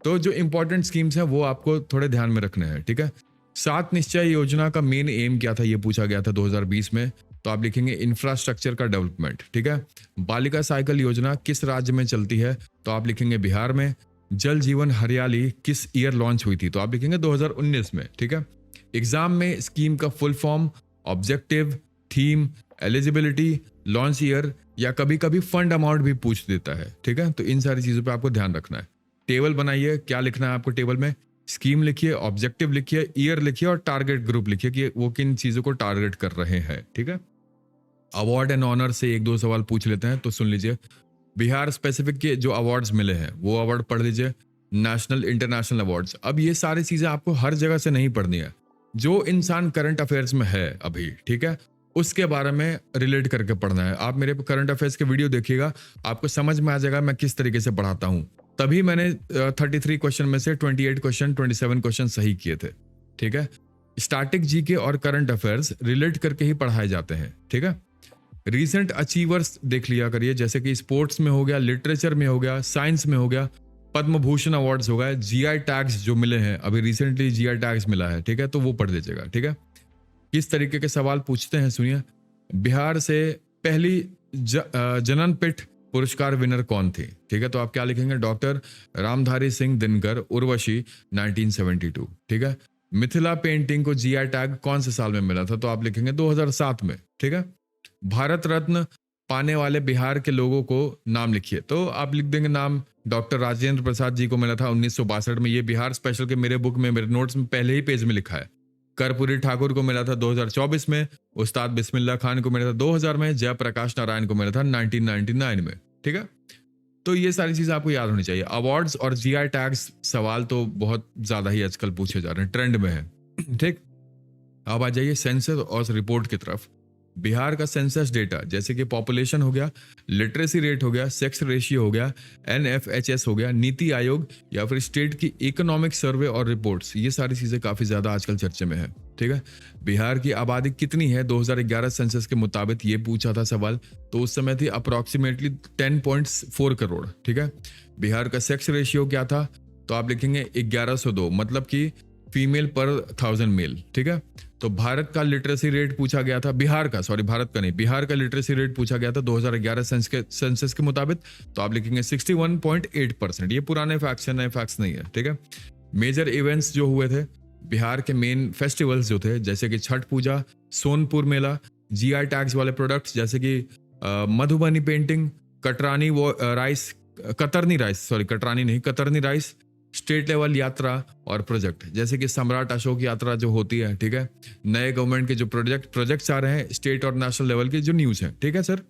तो जो इंपॉर्टेंट स्कीम्स हैं वो आपको थोड़े ध्यान में रखने हैं, ठीक है। 7 निश्चय योजना का मेन एम क्या था, ये पूछा गया था 2020 में। तो आप लिखेंगे इंफ्रास्ट्रक्चर का डेवलपमेंट, ठीक है। बालिका साइकिल योजना किस राज्य में चलती है, तो आप लिखेंगे बिहार में। जल जीवन हरियाली किस ईयर लॉन्च हुई थी, तो आप लिखेंगे 2019 में, ठीक है। एग्जाम में स्कीम का full form, objective, theme, eligibility, launch year या कभी कभी फंड अमाउंट भी पूछ देता है, ठीक है। तो इन सारी चीजों पे आपको ध्यान रखना है। टेबल बनाइए, क्या लिखना है आपको टेबल में, स्कीम लिखिए, ऑब्जेक्टिव लिखिए, ईयर लिखिए और टारगेट ग्रुप लिखिए कि वो किन चीजों को टारगेट कर रहे हैं, ठीक है। अवार्ड एंड ऑनर से 1-2 सवाल पूछ लेते हैं, तो सुन लीजिए। बिहार स्पेसिफिक के जो अवार्ड्स मिले हैं वो अवार्ड पढ़ लीजिए। नेशनल इंटरनेशनल अवार्ड्स, अब ये सारी चीजें आपको हर जगह से नहीं पढ़नी है। जो इंसान करंट अफेयर्स में है अभी, ठीक है, उसके बारे में रिलेट करके पढ़ना है। आप मेरे करंट अफेयर्स के वीडियो देखिएगा, आपको समझ में आ जाएगा मैं किस तरीके से पढ़ाता हूं। तभी मैंने 33 क्वेश्चन में से 28 क्वेश्चन, 27 क्वेश्चन सही किए थे, ठीक है। स्टैटिक जीके और करंट अफेयर्स रिलेट करके ही पढ़ाए जाते हैं, ठीक है। रीसेंट अचीवर्स देख लिया करिए, जैसे कि स्पोर्ट्स में हो गया, लिटरेचर में हो गया, साइंस में हो गया, पद्म भूषण अवार्ड्स हो गए, जीआई टैग्स जो मिले हैं, अभी रिसेंटली जीआई टैग्स मिला है, ठीक है, तो वो पढ़ लीजिएगा, ठीक है। किस तरीके के सवाल पूछते हैं सुनिए। बिहार से पहली जनन पीठ पुरस्कार विनर कौन थे, ठीक है। तो आप क्या लिखेंगे, डॉक्टर रामधारी सिंह दिनकर, उर्वशी 1972, ठीक है। मिथिला पेंटिंग को जीआई टैग कौन से साल में मिला था, तो आप लिखेंगे 2007 में, ठीक है। भारत रत्न पाने वाले बिहार के लोगों को नाम लिखिए, तो आप लिख देंगे नाम, डॉक्टर राजेंद्र प्रसाद जी को मिला था 1962 में, ये बिहार स्पेशल के मेरे बुक में, मेरे नोट्स में पहले ही पेज में लिखा है। कर्पूरी ठाकुर को मिला था 2024 में, उस्ताद बिस्मिल्लाह खान को मिला था 2000 में, जयप्रकाश नारायण को मिला था 1999 में, ठीक है। तो ये सारी चीजें आपको याद होनी चाहिए। अवार्ड्स और जीआई टैग्स सवाल तो बहुत ज्यादा ही आजकल पूछे जा रहे हैं, ट्रेंड में है, ठीक। अब आ जाइए सेंसस और रिपोर्ट की तरफ। बिहार का सेंसस डेटा जैसे कि पॉपुलेशन हो गया, लिटरेसी रेट हो गया, सेक्स रेशियो हो गया, एनएफएचएस हो गया, नीति आयोग या फिर स्टेट की इकोनॉमिक सर्वे और रिपोर्ट्स, ये सारी चीजें काफी ज्यादा आजकल चर्चे में है, ठीक है। बिहार की आबादी कितनी है 2011 सेंसस के मुताबिक, ये पूछा था सवाल, तो उस समय थी अप्रोक्सीमेटली 10.4 करोड़, ठीक है। बिहार का सेक्स रेशियो क्या था, तो आप लिखेंगे 1102, मतलब कि फीमेल पर 1000 मेल, ठीक है। तो भारत का लिटरेसी रेट पूछा गया था, बिहार का, सॉरी भारत का नहीं, बिहार का लिटरेसी रेट पूछा गया था 2011 सेंसस के मुताबिक, तो आप लिखेंगे 61.8%। ये पुराने फैक्ट्स हैं, नए फैक्ट्स नहीं है, ठीक है। मेजर इवेंट्स जो हुए थे, बिहार के मेन फेस्टिवल्स जो थे जैसे कि छठ पूजा, सोनपुर मेला, जीआई टैग्स वाले प्रोडक्ट्स जैसे कि मधुबनी पेंटिंग, कतरनी राइस, स्टेट लेवल यात्रा और प्रोजेक्ट जैसे कि सम्राट अशोक यात्रा जो होती है, ठीक है। नए गवर्नमेंट के जो प्रोजेक्ट्स आ रहे हैं स्टेट और नेशनल लेवल के जो न्यूज है, ठीक है सर।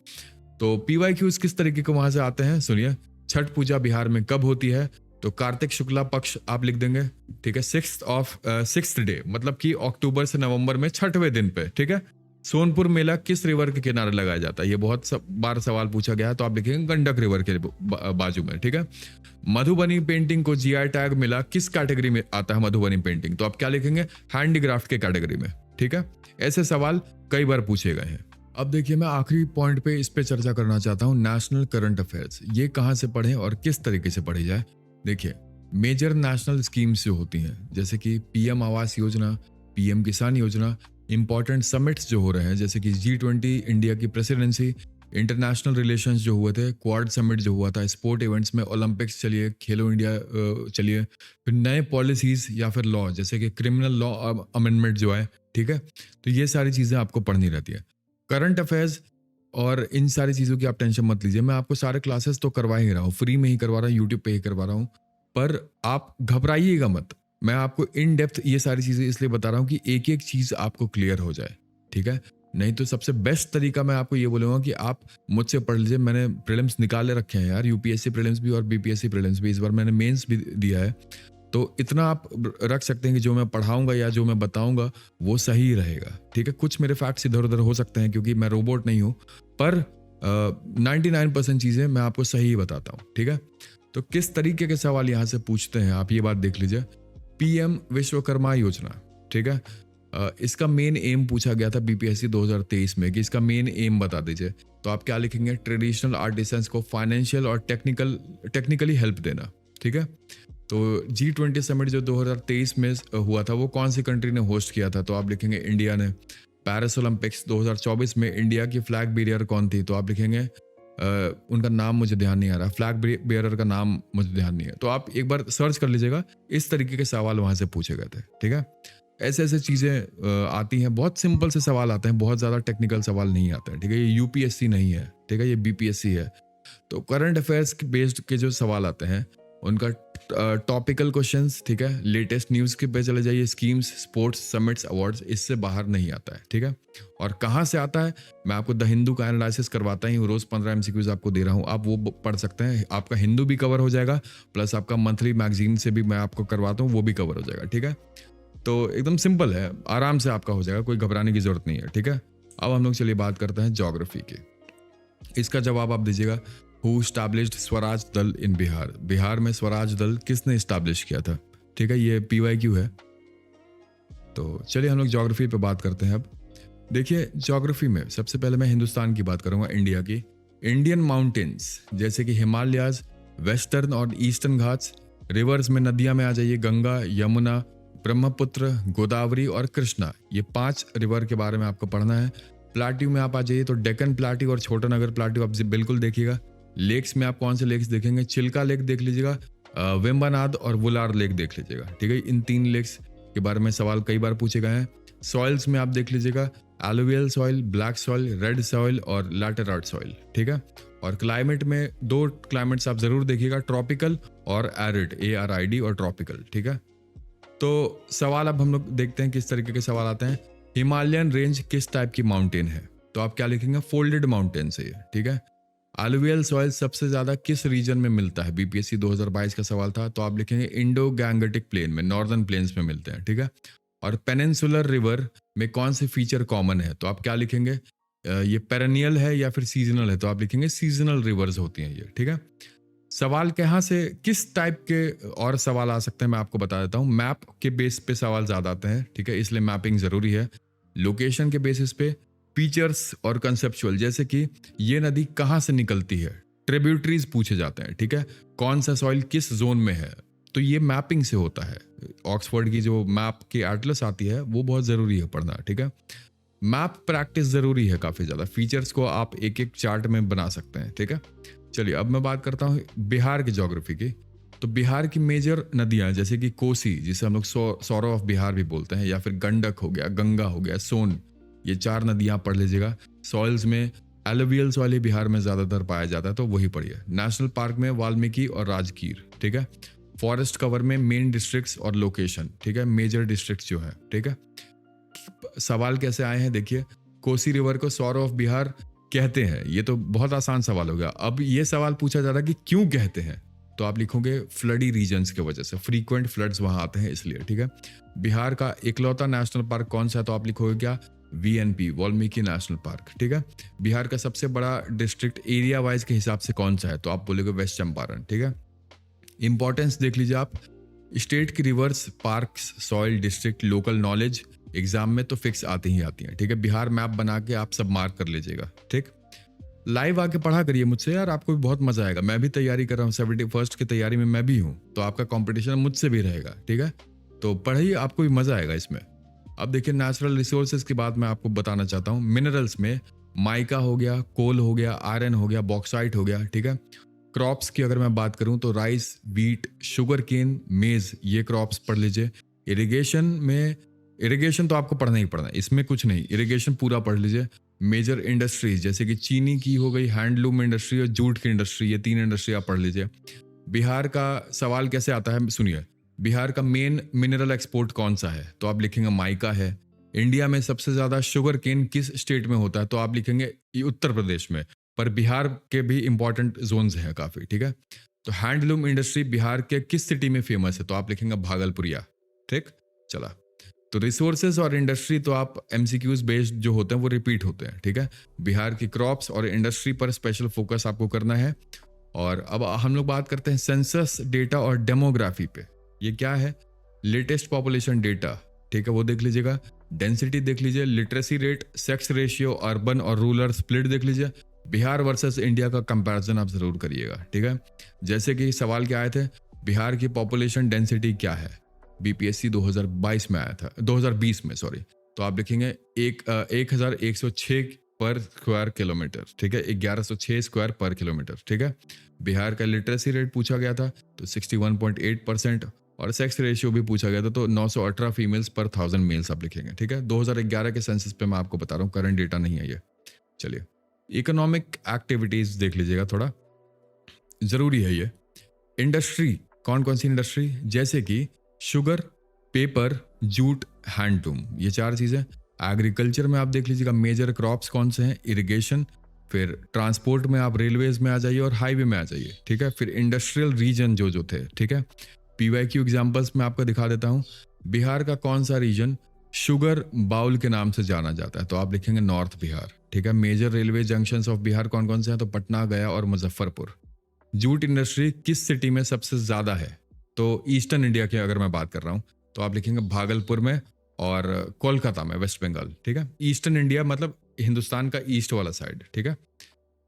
तो पीवाईक्यूज किस तरीके के वहां से आते हैं, सुनिए। छठ पूजा बिहार में कब होती है, तो कार्तिक शुक्ला पक्ष आप लिख देंगे, ठीक है। सिक्स्थ डे, मतलब कि अक्टूबर से नवंबर में छठवें दिन पे, ठीक है। सोनपुर मेला किस रिवर के किनारे लगाया जाता है, ये बहुत बार सवाल पूछा गया है, तो आप लिखेंगे गंडक रिवर के बाजू में, ठीक है। मधुबनी पेंटिंग को जीआई टैग मिला किस कैटेगरी में आता है मधुबनी पेंटिंग, तो आप क्या लिखेंगे, हैंडीक्राफ्ट के कैटेगरी में, ठीक है। ऐसे सवाल कई बार पूछे गए हैं। अब देखिए मैं आखिरी पॉइंट पे इस पे चर्चा करना चाहता हूँ, नेशनल करंट अफेयर्स, ये कहाँ से पढ़ें और किस तरीके से पढ़ी जाए। देखिए मेजर नेशनल स्कीम्स जो होती हैं जैसे कि पीएम आवास योजना, पीएम किसान योजना, इंपॉर्टेंट समिट्स जो हो रहे हैं जैसे कि G20 इंडिया की प्रेसिडेंसी, इंटरनेशनल रिलेशंस जो हुए थे, क्वाड समिट जो हुआ था, स्पोर्ट इवेंट्स में ओलंपिक्स चलिए, खेलो इंडिया चलिए, फिर नए पॉलिसीज या फिर लॉ जैसे कि क्रिमिनल लॉ अमेंडमेंट जो है, ठीक है। तो ये सारी चीज़ें आपको पढ़नी रहती है। करंट अफेयर्स और इन सारी चीज़ों की आप टेंशन मत लीजिए, मैं आपको सारे क्लासेस तो करवा ही रहा हूँ, फ्री में ही करवा रहा हूँ, यूट्यूब पे ही करवा रहा हूँ, पर आप घबराइएगा मत। मैं आपको इन डेप्थ ये सारी चीज़ें इसलिए बता रहा हूँ कि एक एक चीज़ आपको क्लियर हो जाए, ठीक है। नहीं तो सबसे बेस्ट तरीका मैं आपको ये बोलूँगा कि आप मुझसे पढ़ लीजिए। मैंने प्रीलिम्स निकाले रखे हैं यार, यूपीएससी प्रीलिम्स भी और बीपीएससी प्रीलिम्स भी, इस बार मैंने मेंस भी दिया है, तो इतना आप रख सकते हैं कि जो मैं पढ़ाऊंगा या जो मैं बताऊंगा वो सही रहेगा, ठीक है। कुछ मेरे फैक्ट्स इधर उधर हो सकते हैं क्योंकि मैं रोबोट नहीं हूँ, पर 99% चीज़ें मैं आपको सही ही बताता हूँ, ठीक है। तो किस तरीके के सवाल यहाँ से पूछते हैं आप ये बात देख लीजिए। पीएम विश्वकर्मा योजना, ठीक है, इसका मेन एम पूछा गया था बीपीएससी 2023 में कि इसका मेन एम बता दीजिए, तो आप क्या लिखेंगे, ट्रेडिशनल आर्टिसंस को फाइनेंशियल और टेक्निकली हेल्प देना, ठीक है। तो G20 समिट जो 2023 में हुआ था वो कौन सी कंट्री ने होस्ट किया था, तो आप लिखेंगे इंडिया ने। पेरिस ओलंपिक्स 2024 में इंडिया की फ्लैग बेरियर कौन थी, तो आप लिखेंगे उनका नाम मुझे ध्यान नहीं आ रहा, फ्लैग बेयरर का नाम मुझे ध्यान नहीं है, तो आप एक बार सर्च कर लीजिएगा, इस तरीके के सवाल वहां से पूछे गए थे, ठीक है। ऐसे ऐसे चीजें आती हैं, बहुत सिंपल से सवाल आते हैं, बहुत ज्यादा टेक्निकल सवाल नहीं आते हैं, ठीक है। ये यूपीएससी नहीं है, ठीक है, ये बीपीएससी है। तो करंट अफेयर्स बेस्ड के जो सवाल आते हैं उनका टॉपिकल क्वेश्चंस, ठीक है, लेटेस्ट न्यूज़ के पे चले जाइए, स्कीम्स, स्पोर्ट्स, समिट्स, अवार्ड्स, इससे बाहर नहीं आता है, ठीक है। और कहाँ से आता है, मैं आपको द हिंदू का एनालिसिस करवाता ही हूँ, रोज 15 एमसीक्यूज आपको दे रहा हूँ, आप वो पढ़ सकते हैं, आपका हिंदू भी कवर हो जाएगा, प्लस आपका मंथली मैगजीन से भी मैं आपको करवाता हूँ, वो भी कवर हो जाएगा, ठीक है। तो एकदम सिंपल है, आराम से आपका हो जाएगा, कोई घबराने की जरूरत नहीं है, ठीक है। अब हम लोग चलिए बात करते हैं ज्योग्राफी की। इसका जवाब आप दीजिएगा, हु एस्टैब्लिश्ड स्वराज दल इन बिहार, बिहार में स्वराज दल किसने एस्टैब्लिश किया था, ठीक है, ये पीवाईक्यू है। तो चलिए हम लोग ज्योग्राफी पे बात करते हैं। अब देखिए ज्योग्राफी में सबसे पहले मैं हिंदुस्तान की बात करूंगा, इंडिया की। इंडियन माउंटेन्स जैसे कि हिमालयाज, वेस्टर्न और ईस्टर्न घाट्स, रिवर्स में नदियां में आ जाइए, गंगा, यमुना, ब्रह्मपुत्र, गोदावरी और कृष्णा, ये 5 रिवर के बारे में आपको पढ़ना है। प्लाट्यू में आप आ जाइए तो डेक्कन प्लाट्यू और छोटा नगर प्लाट्यू आप बिल्कुल देखिएगा। लेक्स में आप कौन से लेक्स देखेंगे, चिल्का लेक देख लीजिएगा, वेम्बनाड और वुलार लेक देख लीजिएगा, ठीक है। इन 3 लेक्स के बारे में सवाल कई बार पूछे गए हैं। सॉइल्स में आप देख लीजिएगा alluvial soil, black soil, red soil और लैटेराइट सॉइल, ठीक है। और क्लाइमेट में 2 क्लाइमेट्स आप जरूर देखिएगा, ट्रॉपिकल और एरिड, ARID और ट्रॉपिकल, ठीक है। तो सवाल अब हम लोग देखते हैं किस तरीके के सवाल आते हैं। हिमालयन रेंज किस टाइप की माउंटेन है, तो आप क्या लिखेंगे, फोल्डेड माउंटेन से, ठीक है। एलुवियल सॉइल सबसे ज्यादा किस रीजन में मिलता है, BPSC 2022 का सवाल था, तो आप लिखेंगे इंडो गैंगेटिक प्लेन में, नॉर्दर्न प्लेन्स में मिलते हैं, ठीक है। और पेनिनसुलर रिवर में कौन से फीचर कॉमन है, तो आप क्या लिखेंगे, ये पेरेनियल है या फिर सीजनल है, तो आप लिखेंगे सीजनल रिवर्स होती हैं ये, ठीक है। सवाल कहाँ से किस टाइप के और सवाल आ सकते हैं मैं आपको बता देता हूँ। मैप के बेस पे सवाल ज्यादा आते हैं, ठीक है, इसलिए मैपिंग जरूरी है। लोकेशन के बेसिस पे फीचर्स और कंसेप्चुअल, जैसे कि ये नदी कहाँ से निकलती है, ट्रिब्यूटरीज पूछे जाते हैं, ठीक है। कौन सा सॉइल किस जोन में है, तो ये मैपिंग से होता है। ऑक्सफोर्ड की जो मैप की एटलस आती है वो बहुत जरूरी है पढ़ना, ठीक है। मैप प्रैक्टिस जरूरी है काफी ज्यादा, फीचर्स को आप एक एक चार्ट में बना सकते हैं, ठीक है। चलिए अब मैं बात करता हूँ बिहार की ज्योग्राफी की। तो बिहार की मेजर नदियां जैसे कि कोसी, जिसे हम लोग सौरव ऑफ बिहार भी बोलते हैं, या फिर गंडक हो गया, गंगा हो गया, सोन, ये 4 नदियां पढ़ लीजिएगा। सॉइल्स में एलुवियल सॉइल ही बिहार में ज्यादातर पाया जाता है, तो वही पढ़िए। नेशनल पार्क में वाल्मीकि और राजगीर, ठीक है। फॉरेस्ट कवर में मेन डिस्ट्रिक्ट्स और लोकेशन, ठीक है, मेजर डिस्ट्रिक्ट्स जो है, ठीक है। सवाल कैसे आए हैं देखिए, कोसी रिवर को सौरव ऑफ बिहार कहते हैं, ये तो बहुत आसान सवाल हो गया। अब ये सवाल पूछा जा रहा है कि क्यों कहते हैं, तो आप लिखोगे फ्लडी रीजन्स की वजह से, फ्रीक्वेंट फ्लड्स वहां आते हैं इसलिए, ठीक है। बिहार का इकलौता नेशनल पार्क कौन सा है, तो आप लिखोगे क्या, VNP, वाल्मीकि नेशनल पार्क, ठीक है। बिहार का सबसे बड़ा डिस्ट्रिक्ट एरिया वाइज के हिसाब से कौन सा है, तो आप बोलोगे वेस्ट चंपारण, ठीक है। इंपॉर्टेंस देख लीजिए आप, स्टेट की reverse, parks, soil, district, local knowledge exam में तो फिक्स आती ही आती हैं, ठीक है। बिहार मैप बना के आप सब मार्क कर लीजिएगा, ठीक। लाइव आके पढ़ा करिए मुझसे यार, आपको भी बहुत मजा आएगा। मैं भी तैयारी कर रहा हूँ, 71st की तैयारी में मैं भी हूँ, तो आपका कंपटीशन मुझसे भी रहेगा, ठीक है। तो पढ़िए, आपको भी मजा आएगा इसमें। अब देखिए नेचुरल रिसोर्सेज की बात मैं आपको बताना चाहता हूँ। मिनरल्स में माइका हो गया, कोल हो गया, आयरन हो गया, बॉक्साइट हो गया, ठीक है। क्रॉप्स की अगर मैं बात करूं तो राइस, व्हीट, शुगर केन, मेज, ये क्रॉप्स पढ़ लीजिए। इरिगेशन में, इरिगेशन तो आपको पढ़ना ही पढ़ना है, इसमें कुछ नहीं, इरिगेशन पूरा पढ़ लीजिए। मेजर इंडस्ट्रीज जैसे कि चीनी की हो गई, हैंडलूम इंडस्ट्री और जूट की इंडस्ट्री, ये 3 इंडस्ट्री आप पढ़ लीजिए। बिहार का सवाल कैसे आता है सुनिए, बिहार का मेन मिनरल एक्सपोर्ट कौन सा है, तो आप लिखेंगे माइका है। इंडिया में सबसे ज्यादा शुगर केन किस स्टेट में होता है, तो आप लिखेंगे ये उत्तर प्रदेश में, पर बिहार के भी इंपॉर्टेंट जोन्स हैं काफी, ठीक है। तो हैंडलूम इंडस्ट्री बिहार के किस सिटी में फेमस है, तो आप लिखेंगे भागलपुरिया, ठीक। चला, तो रिसोर्सेज और इंडस्ट्री तो आप MCQs बेस्ड जो होते हैं वो रिपीट होते हैं, ठीक है। बिहार की क्रॉप्स और इंडस्ट्री पर स्पेशल फोकस आपको करना है। और अब हम लोग बात करते हैं सेंसस डेटा और डेमोग्राफी पे। ये क्या है, लेटेस्ट पॉपुलेशन डेटा, ठीक है, वो देख लीजिएगा। डेंसिटी देख लीजिए, literacy rate, sex ratio, urban और रूरल स्प्लिट देख लीजिए। बिहार वर्सेस इंडिया का कंपैरिजन आप जरूर करिएगा, ठीक है। जैसे कि सवाल क्या आए थे, बिहार की पॉपुलेशन डेंसिटी क्या है, BPSC 2022 में आया था, 2020 में सॉरी, तो आप लिखेंगे 1106 पर स्क्वायर किलोमीटर, ठीक है, 1106 स्क्वायर पर किलोमीटर, ठीक है। बिहार का लिटरेसी रेट पूछा गया था तो 61.8%, और सेक्स रेशियो भी पूछा गया था तो 918 फीमेल्स पर 1000 मेल्स आप लिखेंगे, ठीक है। 2011 के सेंसस पे मैं आपको बता रहा हूँ, करंट डेटा नहीं है ये। चलिए इकोनॉमिक एक्टिविटीज देख लीजिएगा, थोड़ा जरूरी है ये। इंडस्ट्री, कौन कौन सी इंडस्ट्री, जैसे कि शुगर, पेपर, जूट, हैंडलूम, ये 4 चीजें। एग्रीकल्चर में आप देख लीजिएगा मेजर क्रॉप्स कौन से हैं, इरिगेशन। फिर ट्रांसपोर्ट में आप रेलवेज में आ जाइए और हाईवे में आ जाइए, ठीक है। फिर इंडस्ट्रियल रीजन जो जो थे, ठीक है। PYQ एग्जाम्पल्स में आपको दिखा देता हूँ। बिहार का कौन सा रीजन शुगर बाउल के नाम से जाना जाता है, तो आप लिखेंगे नॉर्थ बिहार, ठीक है। Major railway junctions of Bihar कौन कौन से हैं, तो पटना, गया और मुजफ्फरपुर। जूट इंडस्ट्री किस सिटी में सबसे ज्यादा है, तो ईस्टर्न इंडिया की अगर मैं बात कर रहा हूं तो आप लिखेंगे भागलपुर में और कोलकाता में, वेस्ट बंगाल, ठीक है। ईस्टर्न इंडिया मतलब हिंदुस्तान का ईस्ट वाला साइड, ठीक है।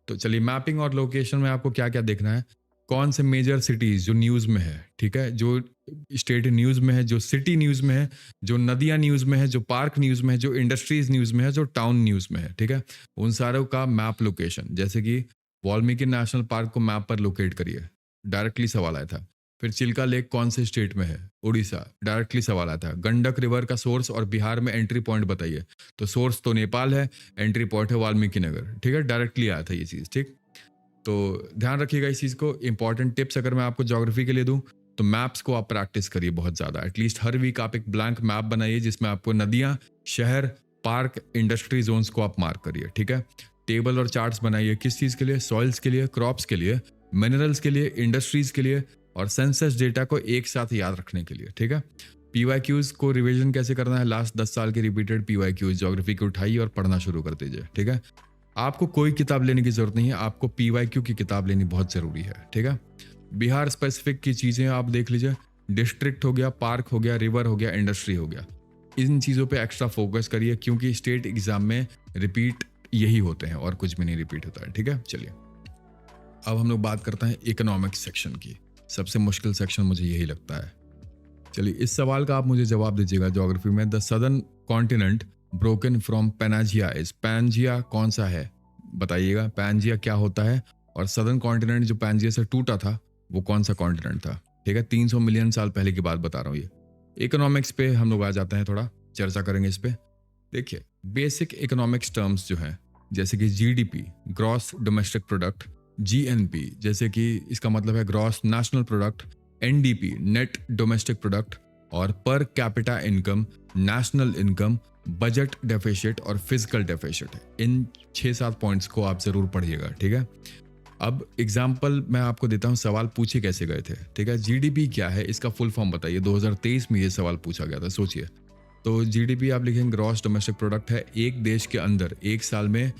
तो चलिए मैपिंग और लोकेशन में आपको क्या क्या देखना है, कौन से मेजर सिटीज जो न्यूज में है, ठीक है, जो स्टेट न्यूज में है, जो सिटी न्यूज में है, जो नदियां न्यूज में है, जो पार्क न्यूज में है, जो इंडस्ट्रीज न्यूज में है, जो टाउन न्यूज में है, ठीक है। उन सारों का मैप लोकेशन, जैसे कि वाल्मीकि नेशनल पार्क को मैप पर लोकेट करिए, डायरेक्टली सवाल आया था। फिर चिल्का लेक कौन से स्टेट में है? उड़ीसा, डायरेक्टली सवाल आया था। गंडक रिवर का सोर्स और बिहार में एंट्री पॉइंट बताइए, तो सोर्स तो नेपाल है, एंट्री पॉइंट है वाल्मीकि नगर, ठीक है, डायरेक्टली आया था ये चीज़, ठीक। तो ध्यान रखिएगा इस चीज़ को। इंपॉर्टेंट टिप्स अगर मैं आपको ज्योग्राफी के लिए दूं तो मैप्स को आप प्रैक्टिस करिए बहुत ज़्यादा। एटलीस्ट हर वीक आप एक ब्लैंक मैप बनाइए जिसमें आपको नदियाँ, शहर, पार्क, इंडस्ट्री जोन्स को आप मार्क करिए, ठीक है। टेबल और चार्ट्स बनाइए, किस चीज़ के लिए? सॉइल्स के लिए, क्रॉप्स के लिए, मिनरल्स के लिए, इंडस्ट्रीज के लिए और सेंसस डेटा को एक साथ याद रखने के लिए, ठीक है। पीवाईक्यूज को रिवीजन कैसे करना है? लास्ट 10 साल के रिपीटेड पीवाईक्यूज ज्योग्राफी की उठाइए और पढ़ना शुरू कर दीजिए, ठीक है। आपको कोई किताब लेने की जरूरत नहीं है, आपको पीवाईक्यू की किताब लेनी बहुत जरूरी है, ठीक है। बिहार स्पेसिफिक की चीजें आप देख लीजिए, डिस्ट्रिक्ट हो गया, पार्क हो गया, रिवर हो गया, इंडस्ट्री हो गया, इन चीज़ों पे एक्स्ट्रा फोकस करिए क्योंकि स्टेट एग्जाम में रिपीट यही होते हैं और कुछ भी नहीं रिपीट होता है, ठीक है। चलिए अब हम लोग बात करते हैं इकोनॉमिक्स सेक्शन की। सबसे मुश्किल सेक्शन मुझे यही लगता है। चलिए इस सवाल का आप मुझे जवाब दीजिएगा ज्योग्राफी में। The southern continent broken from Pangaea is, Pangaea कौन सा है बताइएगा, पैंजिया क्या होता है, और सदर्न कॉन्टिनेंट जो पैंजिया से टूटा था वो कौन सा कॉन्टिनेंट था, ठीक है। 300 मिलियन साल पहले की बात बता रहा हूँ ये। इकोनॉमिक्स पे हम लोग आ जाते हैं, थोड़ा चर्चा करेंगे इस पे। देखिए बेसिक इकोनॉमिक्स टर्म्स जो हैं जैसे कि GDP, gross domestic product, GNP जैसे कि इसका मतलब है gross national product, NDP net domestic product, और per capita income, national income, budget deficit और फिजिकल डेफिसिट। इन 6-7 पॉइंट्स को आप जरूर पढ़िएगा, ठीक है। अब एग्जाम्पल मैं आपको देता हूं, सवाल पूछे कैसे गए थे, ठीक है। जीडीपी क्या है इसका फुल फॉर्म बताइए, 2023 में ये सवाल पूछा गया था, सोचिए। तो जीडीपी आप लिखेंगे ग्रॉस डोमेस्टिक प्रोडक्ट है, एक देश के अंदर एक साल में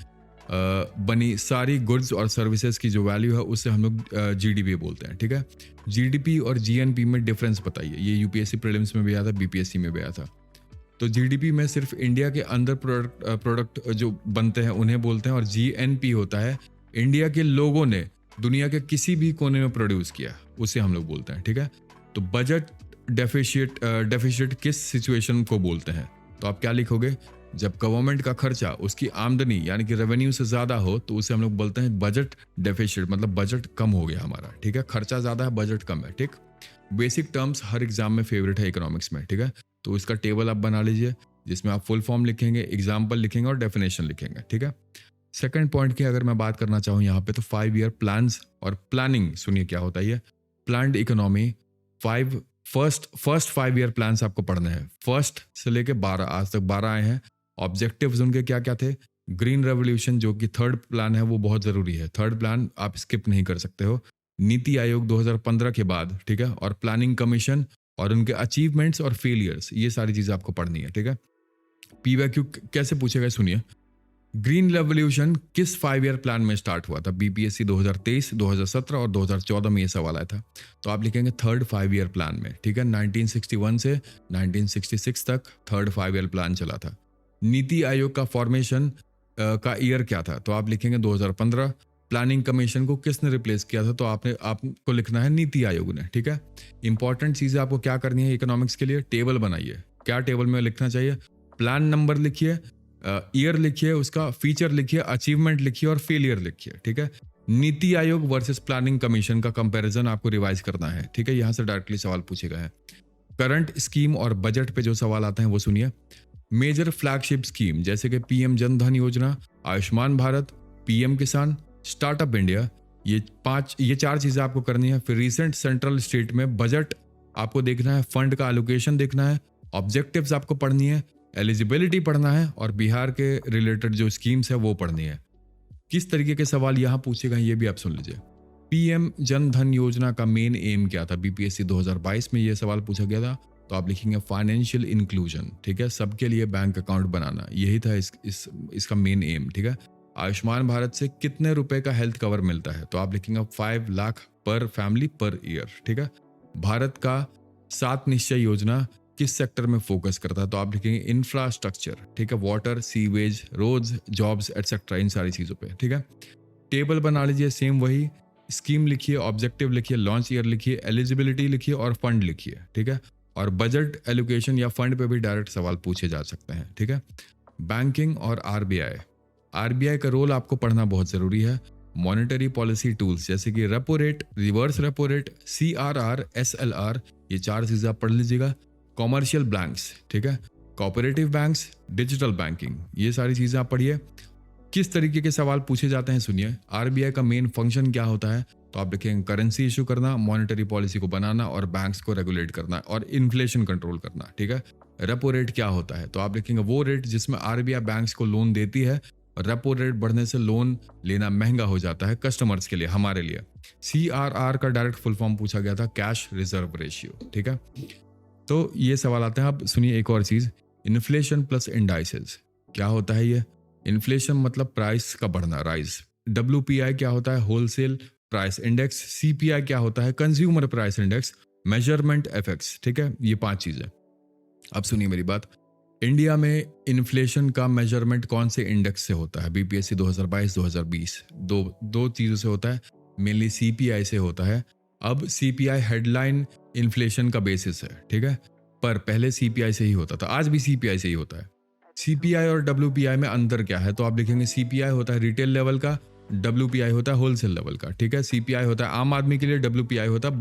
बनी सारी गुड्स और सर्विसेज की जो वैल्यू है उससे हम लोग जीडीपी बोलते हैं, ठीक है। जीडीपी और जीएनपी में डिफरेंस बताइए, ये यूपीएससी प्रीलिम्स में भी आया था, बीपीएससी में भी आया था। तो जीडीपी में सिर्फ इंडिया के अंदर प्रोडक्ट जो बनते हैं उन्हें बोलते हैं, और जीएनपी होता है इंडिया के लोगों ने दुनिया के किसी भी कोने में प्रोड्यूस किया, उसे हम लोग बोलते हैं, ठीक है। तो बजट डेफिसिट किस सिचुएशन को बोलते हैं? तो आप क्या लिखोगे? जब गवर्नमेंट का खर्चा उसकी आमदनी यानी कि रेवेन्यू से ज्यादा हो तो उसे हम लोग बोलते हैं बजट डेफिसिट, मतलब बजट कम हो गया हमारा, ठीक है। खर्चा ज्यादा है, बजट कम है, ठीक। बेसिक टर्म्स हर एग्जाम में फेवरेट है इकोनॉमिक्स में, ठीक है। तो इसका टेबल आप बना लीजिए जिसमें आप फुल फॉर्म लिखेंगे, एग्जाम्पल लिखेंगे और डेफिनेशन लिखेंगे, ठीक है। सेकंड पॉइंट की अगर मैं बात करना चाहूँ यहाँ पे, तो 5 ईयर प्लान्स और प्लानिंग, सुनिए क्या होता है ये planned economy. First 5 year plans आपको पढ़ने हैं, फर्स्ट से लेके 12, आज तक 12 आए हैं। ऑब्जेक्टिव्स उनके क्या क्या थे? ग्रीन रेवोल्यूशन जो कि थर्ड प्लान है वो बहुत जरूरी है, थर्ड प्लान आप स्किप नहीं कर सकते हो। नीति आयोग 2015 के बाद, ठीक है, और प्लानिंग कमीशन और उनके अचीवमेंट्स और फेलियर्स, ये सारी चीजें आपको पढ़नी है, ठीक है। पीवाईक्यू कैसे पूछेगा सुनिए। ग्रीन रेवोल्यूशन किस 5 ईयर प्लान में स्टार्ट हुआ था? बीपीएससी 2023, 2017 और 2014 में ये सवाल आया था। तो आप लिखेंगे थर्ड 5 ईयर प्लान में, ठीक है। 1961 से 1966 तक थर्ड 5 ईयर प्लान चला था। नीति आयोग का फॉर्मेशन का ईयर क्या था? तो आप लिखेंगे 2015। प्लानिंग कमीशन को किसने रिप्लेस किया था? तो आपको लिखना है नीति आयोग ने, ठीक है। इंपॉर्टेंट चीजें आपको क्या करनी है इकोनॉमिक्स के लिए? टेबल बनाइए। क्या टेबल में लिखना चाहिए? प्लान नंबर लिखिए, ईयर लिखिए, उसका फीचर लिखिए, अचीवमेंट लिखिए और फेलियर लिखिए, ठीक है। NITI Aayog versus planning commission का कंपैरिजन आपको रिवाइज करना है, ठीक है। यहां से डायरेक्टली सवाल पूछे गए हैं। करंट स्कीम और बजट पे जो सवाल आते हैं वो सुनिए। मेजर फ्लैगशिप स्कीम जैसे कि पीएम जन धन योजना, आयुष्मान भारत, पीएम किसान, स्टार्टअप इंडिया, ये 4 चीजें आपको करनी है। फिर रिसेंट सेंट्रल स्टेट में बजट आपको देखना है, फंड का एलोकेशन देखना है, ऑब्जेक्टिव्स आपको पढ़नी है, एलिजिबिलिटी पढ़ना है और बिहार के रिलेटेड जो स्कीम्स है वो पढ़नी है। किस तरीके के सवाल यहां पूछे गए ये भी आप सुन लीजिए। पीएम जन धन योजना का मेन एम क्या था? बीपीएससी 2022 में ये सवाल पूछा गया था। तो आप लिखेंगे फाइनेंशियल इंक्लूजन, ठीक है, सबके लिए बैंक अकाउंट बनाना, यही था इसका मेन एम, ठीक है। आयुष्मान भारत से कितने रुपए का हेल्थ कवर मिलता है? तो आप लिखेंगे 5 लाख पर फैमिली पर ईयर, ठीक है। भारत का 7 निश्चय योजना किस सेक्टर में फोकस करता है? तो आप लिखेंगे इंफ्रास्ट्रक्चर, ठीक है, water, sewage, roads, jobs etcetera, इन सारी चीजों पे, ठीक है। टेबल बना लीजिए, सेम वही स्कीम लिखिए, ऑब्जेक्टिव लिखिए, लॉन्च ईयर लिखिए, एलिजिबिलिटी लिखिए और फंड लिखिए, ठीक है। और बजट एलोकेशन या फंड पे भी डायरेक्ट सवाल पूछे जा सकते हैं, ठीक है। बैंकिंग और आरबीआई का रोल आपको पढ़ना बहुत जरूरी है। मॉनेटरी पॉलिसी टूल्स जैसे कि repo rate, reverse repo rate, CRR, SLR, ये 4 चीज़ें आप पढ़ लीजिएगा। कॉमर्शियल बैंक्स, ठीक है, कोऑपरेटिव बैंक्स, डिजिटल बैंकिंग, ये सारी चीज़ें आप पढ़िए। किस तरीके के सवाल पूछे जाते हैं सुनिए। आरबीआई का मेन फंक्शन क्या होता है, तो आप लिखेंगे करेंसी इशू करना, मॉनेटरी पॉलिसी को बनाना और बैंक्स को रेगुलेट करना और इन्फ्लेशन कंट्रोल करना, ठीक है। रेपो रेट क्या होता है, तो आप लिखेंगे वो रेट जिसमें आरबीआई बैंक्स को लोन देती है, और रेपो रेट बढ़ने से लोन लेना महंगा हो जाता है कस्टमर्स के लिए, हमारे लिए। CRR का डायरेक्ट फुल फॉर्म पूछा गया था, कैश रिजर्व रेशियो, ठीक है। तो ये सवाल आते हैं। अब सुनिए एक और चीज, इन्फ्लेशन प्लस इंडाइसेस क्या होता है ये। इन्फ्लेशन मतलब प्राइस का बढ़ना, राइज। WPI क्या होता है, होलसेल प्राइस इंडेक्स। CPI क्या होता है, consumer price index. Measurement effects, ठीक है, ये 5 चीजें। अब सुनिए मेरी बात, इंडिया में इन्फ्लेशन का मेजरमेंट कौन से इंडेक्स से होता है। BPSC 2022-2020 दो चीजों से होता है, मेनली CPI से होता है। अब CPI हेडलाइन इन्फ्लेशन का बेसिस है, ठीक है, पर पहले CPI से ही होता था, आज भी CPI से ही होता है। CPI और WPI में अंतर क्या है, तो आप लिखेंगे CPI होता है रिटेल लेवल का, WPI होता है होलसेल लेवल का, ठीक है। CPI होता है आम आदमी के लिए, WPI होता है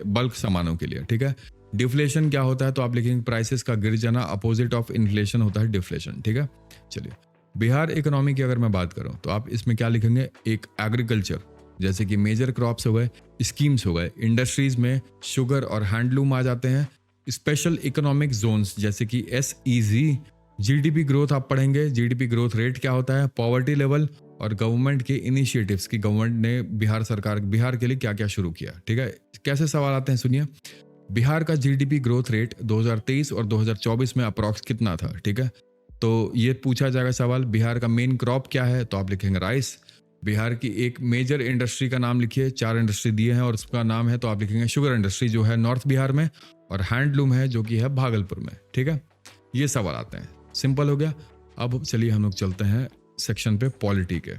बल्क सामानों के लिए, ठीक है। डिफ्लेशन क्या होता है, तो आप लिखेंगे प्राइसेस का गिर जाना, अपोजिट ऑफ इन्फ्लेशन होता है डिफ्लेशन, ठीक है। चलिए, बिहार इकोनॉमी की अगर मैं बात करूं तो आप इसमें क्या लिखेंगे, एक एग्रीकल्चर जैसे कि मेजर क्रॉप्स हो गए, स्कीम्स हो गए, इंडस्ट्रीज में शुगर और हैंडलूम आ जाते हैं, स्पेशल इकोनॉमिक जोन्स जैसे कि SEZ, GDP ग्रोथ आप पढ़ेंगे, GDP ग्रोथ रेट क्या होता है, पॉवर्टी लेवल और गवर्नमेंट के इनिशिएटिव्स की गवर्नमेंट ने बिहार के लिए क्या क्या शुरू किया, ठीक है। कैसे सवाल आते हैं सुनिए। बिहार का GDP ग्रोथ रेट 2023 और 2024 में अप्रॉक्स कितना था, ठीक है। तो ये पूछा जाएगा सवाल। बिहार का मेन क्रॉप क्या है, तो आप लिखेंगे राइस। बिहार की एक मेजर इंडस्ट्री का नाम लिखिए, 4 इंडस्ट्री दिए हैं और उसका नाम है, तो आप लिखेंगे शुगर इंडस्ट्री जो है नॉर्थ बिहार में, और हैंडलूम है जो कि है भागलपुर में, ठीक है। ये सवाल आते हैं, सिंपल हो गया। अब चलिए हम लोग चलते हैं सेक्शन पे, पॉलिटी के।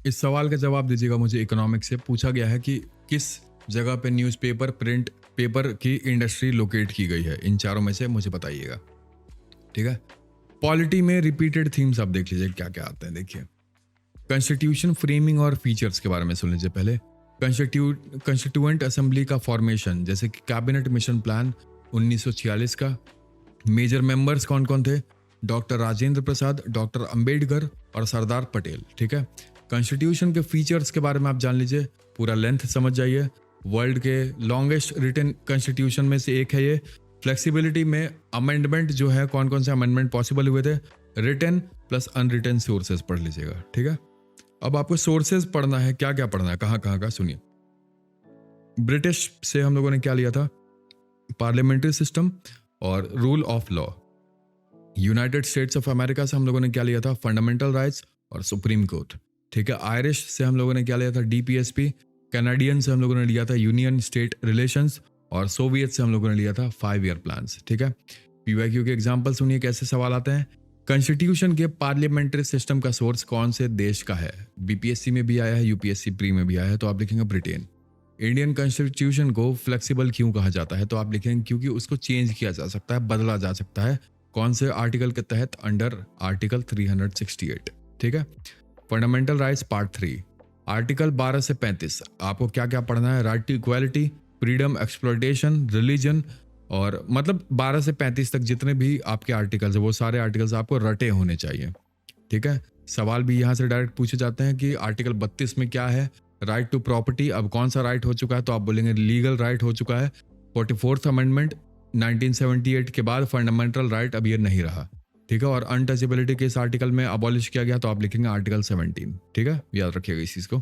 इस सवाल का जवाब दीजिएगा मुझे। इकोनॉमिक्स से पूछा गया है कि किस जगह पे न्यूज़पेपर प्रिंट पेपर की इंडस्ट्री लोकेट की गई है, इन चारों में से मुझे बताइएगा, ठीक है। पॉलिटी में रिपीटेड थीम्स आप देख लीजिए क्या क्या आते हैं। देखिए, कॉन्स्टिट्यूशन फ्रेमिंग और फीचर्स के बारे में सुन लीजिए पहले। कंस्टिट्यूएंट असेंबली का फॉर्मेशन जैसे कि कैबिनेट मिशन प्लान 1946 का। मेजर मेंबर्स कौन कौन थे, डॉक्टर राजेंद्र प्रसाद, डॉक्टर अंबेडकर और सरदार पटेल, ठीक है। कॉन्स्टिट्यूशन के फीचर्स के बारे में आप जान लीजिए, पूरा लेंथ समझ जाइए। वर्ल्ड के लॉन्गेस्ट रिटन कॉन्स्टिट्यूशन में से एक है ये। फ्लेक्सिबिलिटी में अमेंडमेंट जो है, कौन कौन से अमेंडमेंट पॉसिबल हुए थे, रिटन प्लस अनरिटन सोर्सेज पढ़ लीजिएगा, ठीक है। अब आपको सोर्सेज पढ़ना है, क्या क्या पढ़ना है, कहाँ कहाँ का, सुनिए। ब्रिटिश से हम लोगों ने क्या लिया था, पार्लियामेंट्री सिस्टम और rule of law. United states of America से हम लोगों ने क्या लिया था, फंडामेंटल राइट्स और सुप्रीम कोर्ट, ठीक है। आयरिश से हम लोगों ने क्या लिया था, DPSP। कैनेडियन से हम लोगों ने लिया था यूनियन स्टेट रिलेशंस, और सोवियत से हम लोगों ने लिया था 5 ईयर प्लान्स, ठीक है। PYQ के एग्जाम्पल सुनिए कैसे सवाल आते हैं। कॉन्स्टिट्यूशन के पार्लियामेंट्री सिस्टम का सोर्स कौन से देश का है, BPSC में भी आया है, UPSC प्री में भी आया है, तो आप लिखेंगे ब्रिटेन। इंडियन कॉन्स्टिट्यूशन को फ्लेक्सिबल क्यों कहा जाता है, तो आप लिखेंगे क्योंकि उसको चेंज किया जा सकता है, बदला जा सकता है। कौन से आर्टिकल के तहत, अंडर आर्टिकल 368, ठीक है। फंडामेंटल राइट्स पार्ट 3, आर्टिकल 12 से 35 आपको क्या क्या पढ़ना है, right to equality, freedom, exploitation, religion, और मतलब 12 से 35 तक जितने भी आपके आर्टिकल्स है वो सारे आर्टिकल्स आपको रटे होने चाहिए, ठीक है। सवाल भी यहाँ से डायरेक्ट पूछे जाते हैं कि आर्टिकल 32 में क्या है, राइट टू प्रॉपर्टी, अब कौन सा राइट हो चुका है, तो आप बोलेंगे लीगल राइट हो चुका है। 44th अमेंडमेंट 1978 के बाद फंडामेंटल राइट अब ये नहीं रहा, ठीक है। और अनटचेबिलिटी के इस आर्टिकल में अबॉलिश किया गया, तो आप लिखेंगे आर्टिकल 17, ठीक है, याद रखिएगा इस चीज़ को।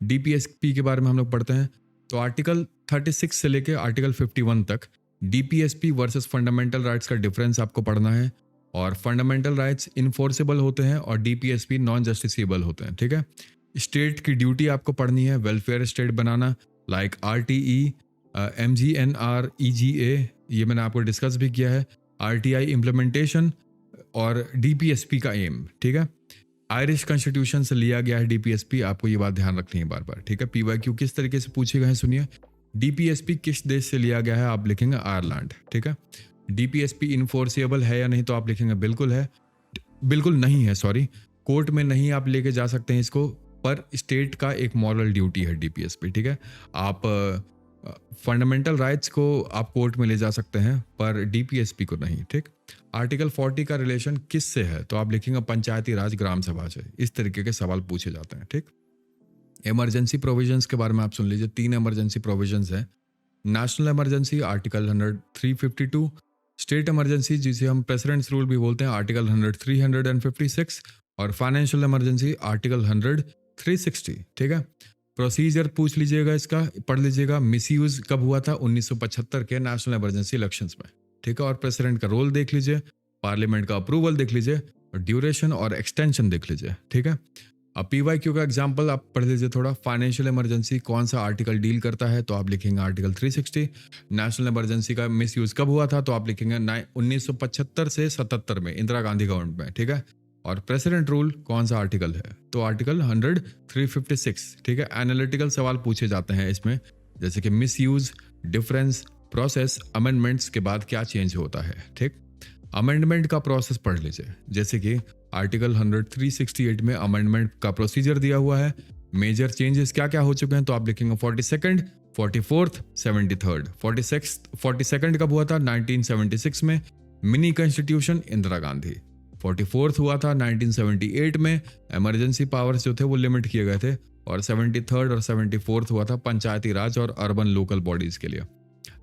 DPSP के बारे में हम लोग पढ़ते हैं, तो आर्टिकल 36 से लेके आर्टिकल 51 तक DPSP वर्सेस फंडामेंटल राइट्स का डिफरेंस आपको पढ़ना है। और फंडामेंटल राइट्स इन्फोर्सेबल होते हैं और DPSP नॉन जस्टिसेबल होते हैं, ठीक है। स्टेट की ड्यूटी आपको पढ़नी है, वेलफेयर स्टेट बनाना, लाइक RTE, MGNR, EGA, ये मैंने आपको डिस्कस भी किया है। RTI इम्प्लीमेंटेशन और DPSP का एम, ठीक है। आयरिश कॉन्स्टिट्यूशन से लिया गया है DPSP, आपको ये बात ध्यान रखनी है बार बार, ठीक है। PYQ किस तरीके से पूछे गए हैं सुनिए। DPSP किस देश से लिया गया है, आप लिखेंगे आयरलैंड, ठीक है। DPSP इन्फोर्सेबल है या नहीं, तो आप लिखेंगे बिल्कुल है, बिल्कुल नहीं है, सॉरी, कोर्ट में नहीं आप लेके जा सकते हैं इसको, पर स्टेट का एक मॉरल ड्यूटी है डीपीएस पे, ठीक है। आप फंडामेंटल राइट्स को आप कोर्ट में ले जा सकते हैं पर डीपीएसपी को नहीं, ठीक। आर्टिकल 40 का रिलेशन किस से है, तो आप लिखेंगे पंचायती राज ग्राम सभा से। इस तरीके के सवाल पूछे जाते हैं, ठीक। इमरजेंसी प्रोविजंस के बारे में आप सुन लीजिए। 3 इमरजेंसी प्रोविजंस हैं। National emergency article 352, state emergency जिसे हम प्रेसिडेंट्स रूल भी बोलते हैं आर्टिकल 356, और फाइनेंशियल इमरजेंसी आर्टिकल 360, ठीक है। प्रोसीजर पूछ लीजिएगा, इसका पढ़ लीजिएगा। मिसयूज कब हुआ था, 1975 के नेशनल इमरजेंसी इलेक्शंस में, ठीक है। और प्रेसिडेंट का रोल देख लीजिए, पार्लियामेंट का अप्रूवल देख लीजिए, और ड्यूरेशन और एक्सटेंशन देख लीजिए, ठीक है। अब पीवाईक्यू का एग्जांपल आप पढ़ लीजिए थोड़ा। फाइनेंशियल इमरजेंसी कौन सा आर्टिकल डील करता है, तो आप लिखेंगे आर्टिकल 360। नेशनल इमरजेंसी का मिसयूज कब हुआ था, तो आप लिखेंगे 1975 से 77 में, इंदिरा गांधी गवर्नमेंट में, ठीक है। और प्रेसिडेंट रूल कौन सा आर्टिकल है, तो आर्टिकल 356, ठीक है। एनालिटिकल सवाल पूछे जाते हैं इसमें, जैसे कि मिसयूज, डिफरेंस, प्रोसेस, अमेंडमेंट्स के बाद क्या चेंज होता है, ठीक। अमेंडमेंट का प्रोसेस पढ़ लीजिए, जैसे कि आर्टिकल 368 में अमेंडमेंट का प्रोसीजर दिया हुआ है। मेजर चेंजेस क्या क्या हो चुके हैं, तो आप लिखेंगे 42nd, 44th, 73rd। 42nd कब हुआ था, 1976 में, mini constitution Indira Gandhi. 44th हुआ था 1978 में, इमरजेंसी पावर्स जो थे वो लिमिट किए गए थे। और 73rd और 74th हुआ था पंचायती राज और अर्बन लोकल बॉडीज के लिए।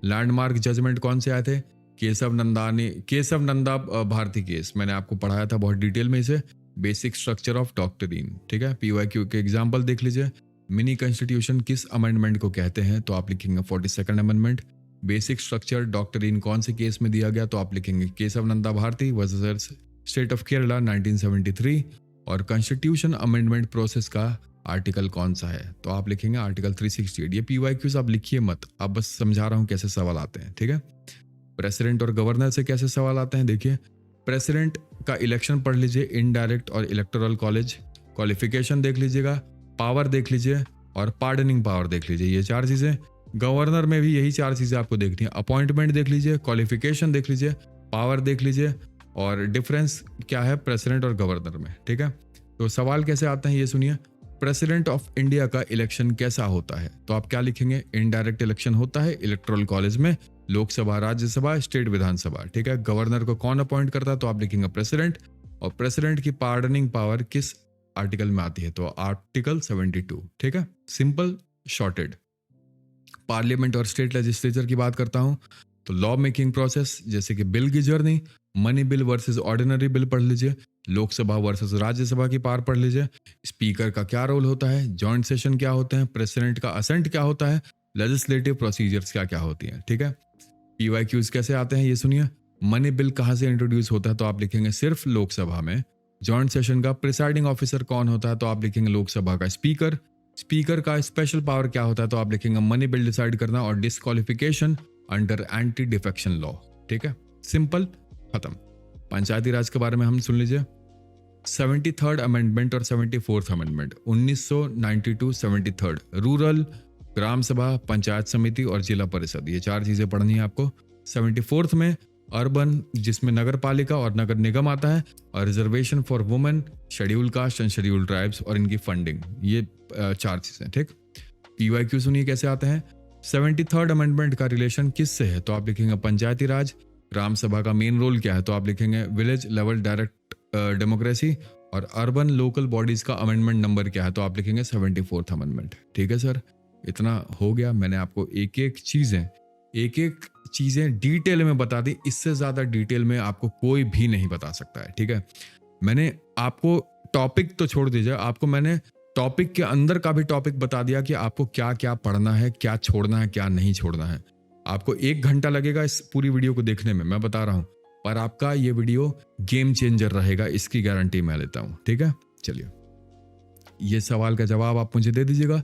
लैंडमार्क जजमेंट कौन से आए थे, केशव नंदा भारती केस, मैंने आपको पढ़ाया था बहुत डिटेल में इसे। बेसिक स्ट्रक्चर ऑफ डॉक्ट्रिन, ठीक है। पीवाईक्यू के एग्जांपल देख लीजिए। मिनी कॉन्स्टिट्यूशन किस अमेंडमेंट को कहते हैं, तो आप लिखेंगे 42nd amendment. Basic structure doctrine कौन से केस में दिया गया, तो आप लिखेंगे Kesavananda Bharati versus state of Kerala 1973। और कॉन्स्टिट्यूशन अमेंडमेंट प्रोसेस का आर्टिकल कौन सा है, तो आप लिखेंगे आर्टिकल 368। ये पीवाईक्यूज आप लिखिए मत, आप बस समझा रहा हूं कैसे सवाल आते हैं, ठीक है। प्रेसिडेंट और गवर्नर से कैसे सवाल आते हैं, देखिए। प्रेसिडेंट का इलेक्शन पढ़ लीजिए, इनडायरेक्ट और इलेक्टोरल कॉलेज। क्वालिफिकेशन देख लीजिएगा, पावर देख लीजिए, और पार्डनिंग पावर देख लीजिए। ये 4 चीजें। गवर्नर में भी यही 4 चीजें आपको देखनी है। अपॉइंटमेंट देख लीजिए, क्वालिफिकेशन देख लीजिए, पावर देख लीजिए, और डिफरेंस क्या है प्रेसिडेंट और गवर्नर में, ठीक है। तो सवाल कैसे आते हैं ये सुनिए। प्रेसिडेंट ऑफ इंडिया का इलेक्शन कैसा होता है, तो आप क्या लिखेंगे, इनडायरेक्ट इलेक्शन होता है इलेक्टोरल कॉलेज में, लोकसभा, राज्यसभा, स्टेट विधानसभा, ठीक है। गवर्नर को कौन अपॉइंट करता है, तो आप लिखेंगे प्रेसिडेंट। और प्रेसिडेंट की पार्डनिंग पावर किस आर्टिकल में आती है, तो आर्टिकल 72, ठीक है। Simple shorted. पार्लियामेंट और स्टेट लेजिस्लेचर की बात करता हूं, तो लॉ मेकिंग प्रोसेस, जैसे कि बिल की journey, money bill versus ordinary bill पढ़ लीजिए, लोकसभा वर्सेस राज्यसभा की पावर पढ़ लीजिए, स्पीकर का क्या रोल होता है, जॉइंट सेशन क्या होते हैं, प्रेसिडेंट का असेंट क्या होता है, लेजिस्लेटिव प्रोसीजर्स क्या क्या होती हैं, ठीक है। पीवाईक्यूज कैसे आते हैं ये सुनिए। मनी बिल कहां से इंट्रोड्यूस होता है, तो आप लिखेंगे सिर्फ लोकसभा में। जॉइंट सेशन का प्रिसाइडिंग ऑफिसर कौन होता है, तो आप लिखेंगे लोकसभा का स्पीकर। स्पीकर का स्पेशल पावर क्या होता है, तो आप लिखेंगे मनी बिल डिसाइड करना और disqualification under anti defection law, ठीक है। सिंपल, खत्म। पंचायती राज के बारे में हम सुन लीजिए। 73rd अमेंडमेंट और 74th अमेंडमेंट 1992, 73rd रूरल, ग्राम सभा, पंचायत समिति और जिला परिषद, ये 4 चीजें पढ़नी है आपको। 74th में अर्बन, जिसमें नगर पालिका और नगर निगम आता है, और reservation for women, schedule caste and schedule tribes और इनकी फंडिंग, ये 4 चीजें, ठीक। पीवाईक्यू सुनिए कैसे आते हैं। 73rd अमेंडमेंट का रिलेशन किस से है, तो आप लिखेंगे पंचायती राज। ग्राम सभा का मेन रोल क्या है, तो आप लिखेंगे विलेज लेवल डायरेक्ट डेमोक्रेसी। और अर्बन लोकल बॉडीज का अमेंडमेंट नंबर क्या है, तो आप लिखेंगे 74th अमेंडमेंट, ठीक है सर। इतना हो गया, मैंने आपको एक एक चीजें डिटेल में बता दी। इससे ज्यादा डिटेल में आपको कोई भी नहीं बता सकता है, ठीक है। मैंने आपको टॉपिक तो छोड़ दीजिए, आपको मैंने टॉपिक के अंदर का भी टॉपिक बता दिया कि आपको क्या क्या पढ़ना है, क्या छोड़ना है, क्या नहीं छोड़ना है। आपको 1 घंटा लगेगा इस पूरी वीडियो को देखने में, मैं बता रहा हूं, पर आपका ये वीडियो गेम चेंजर रहेगा, इसकी गारंटी मैं लेता हूं, ठीक है। चलिए, ये सवाल का जवाब आप मुझे दे दीजिएगा।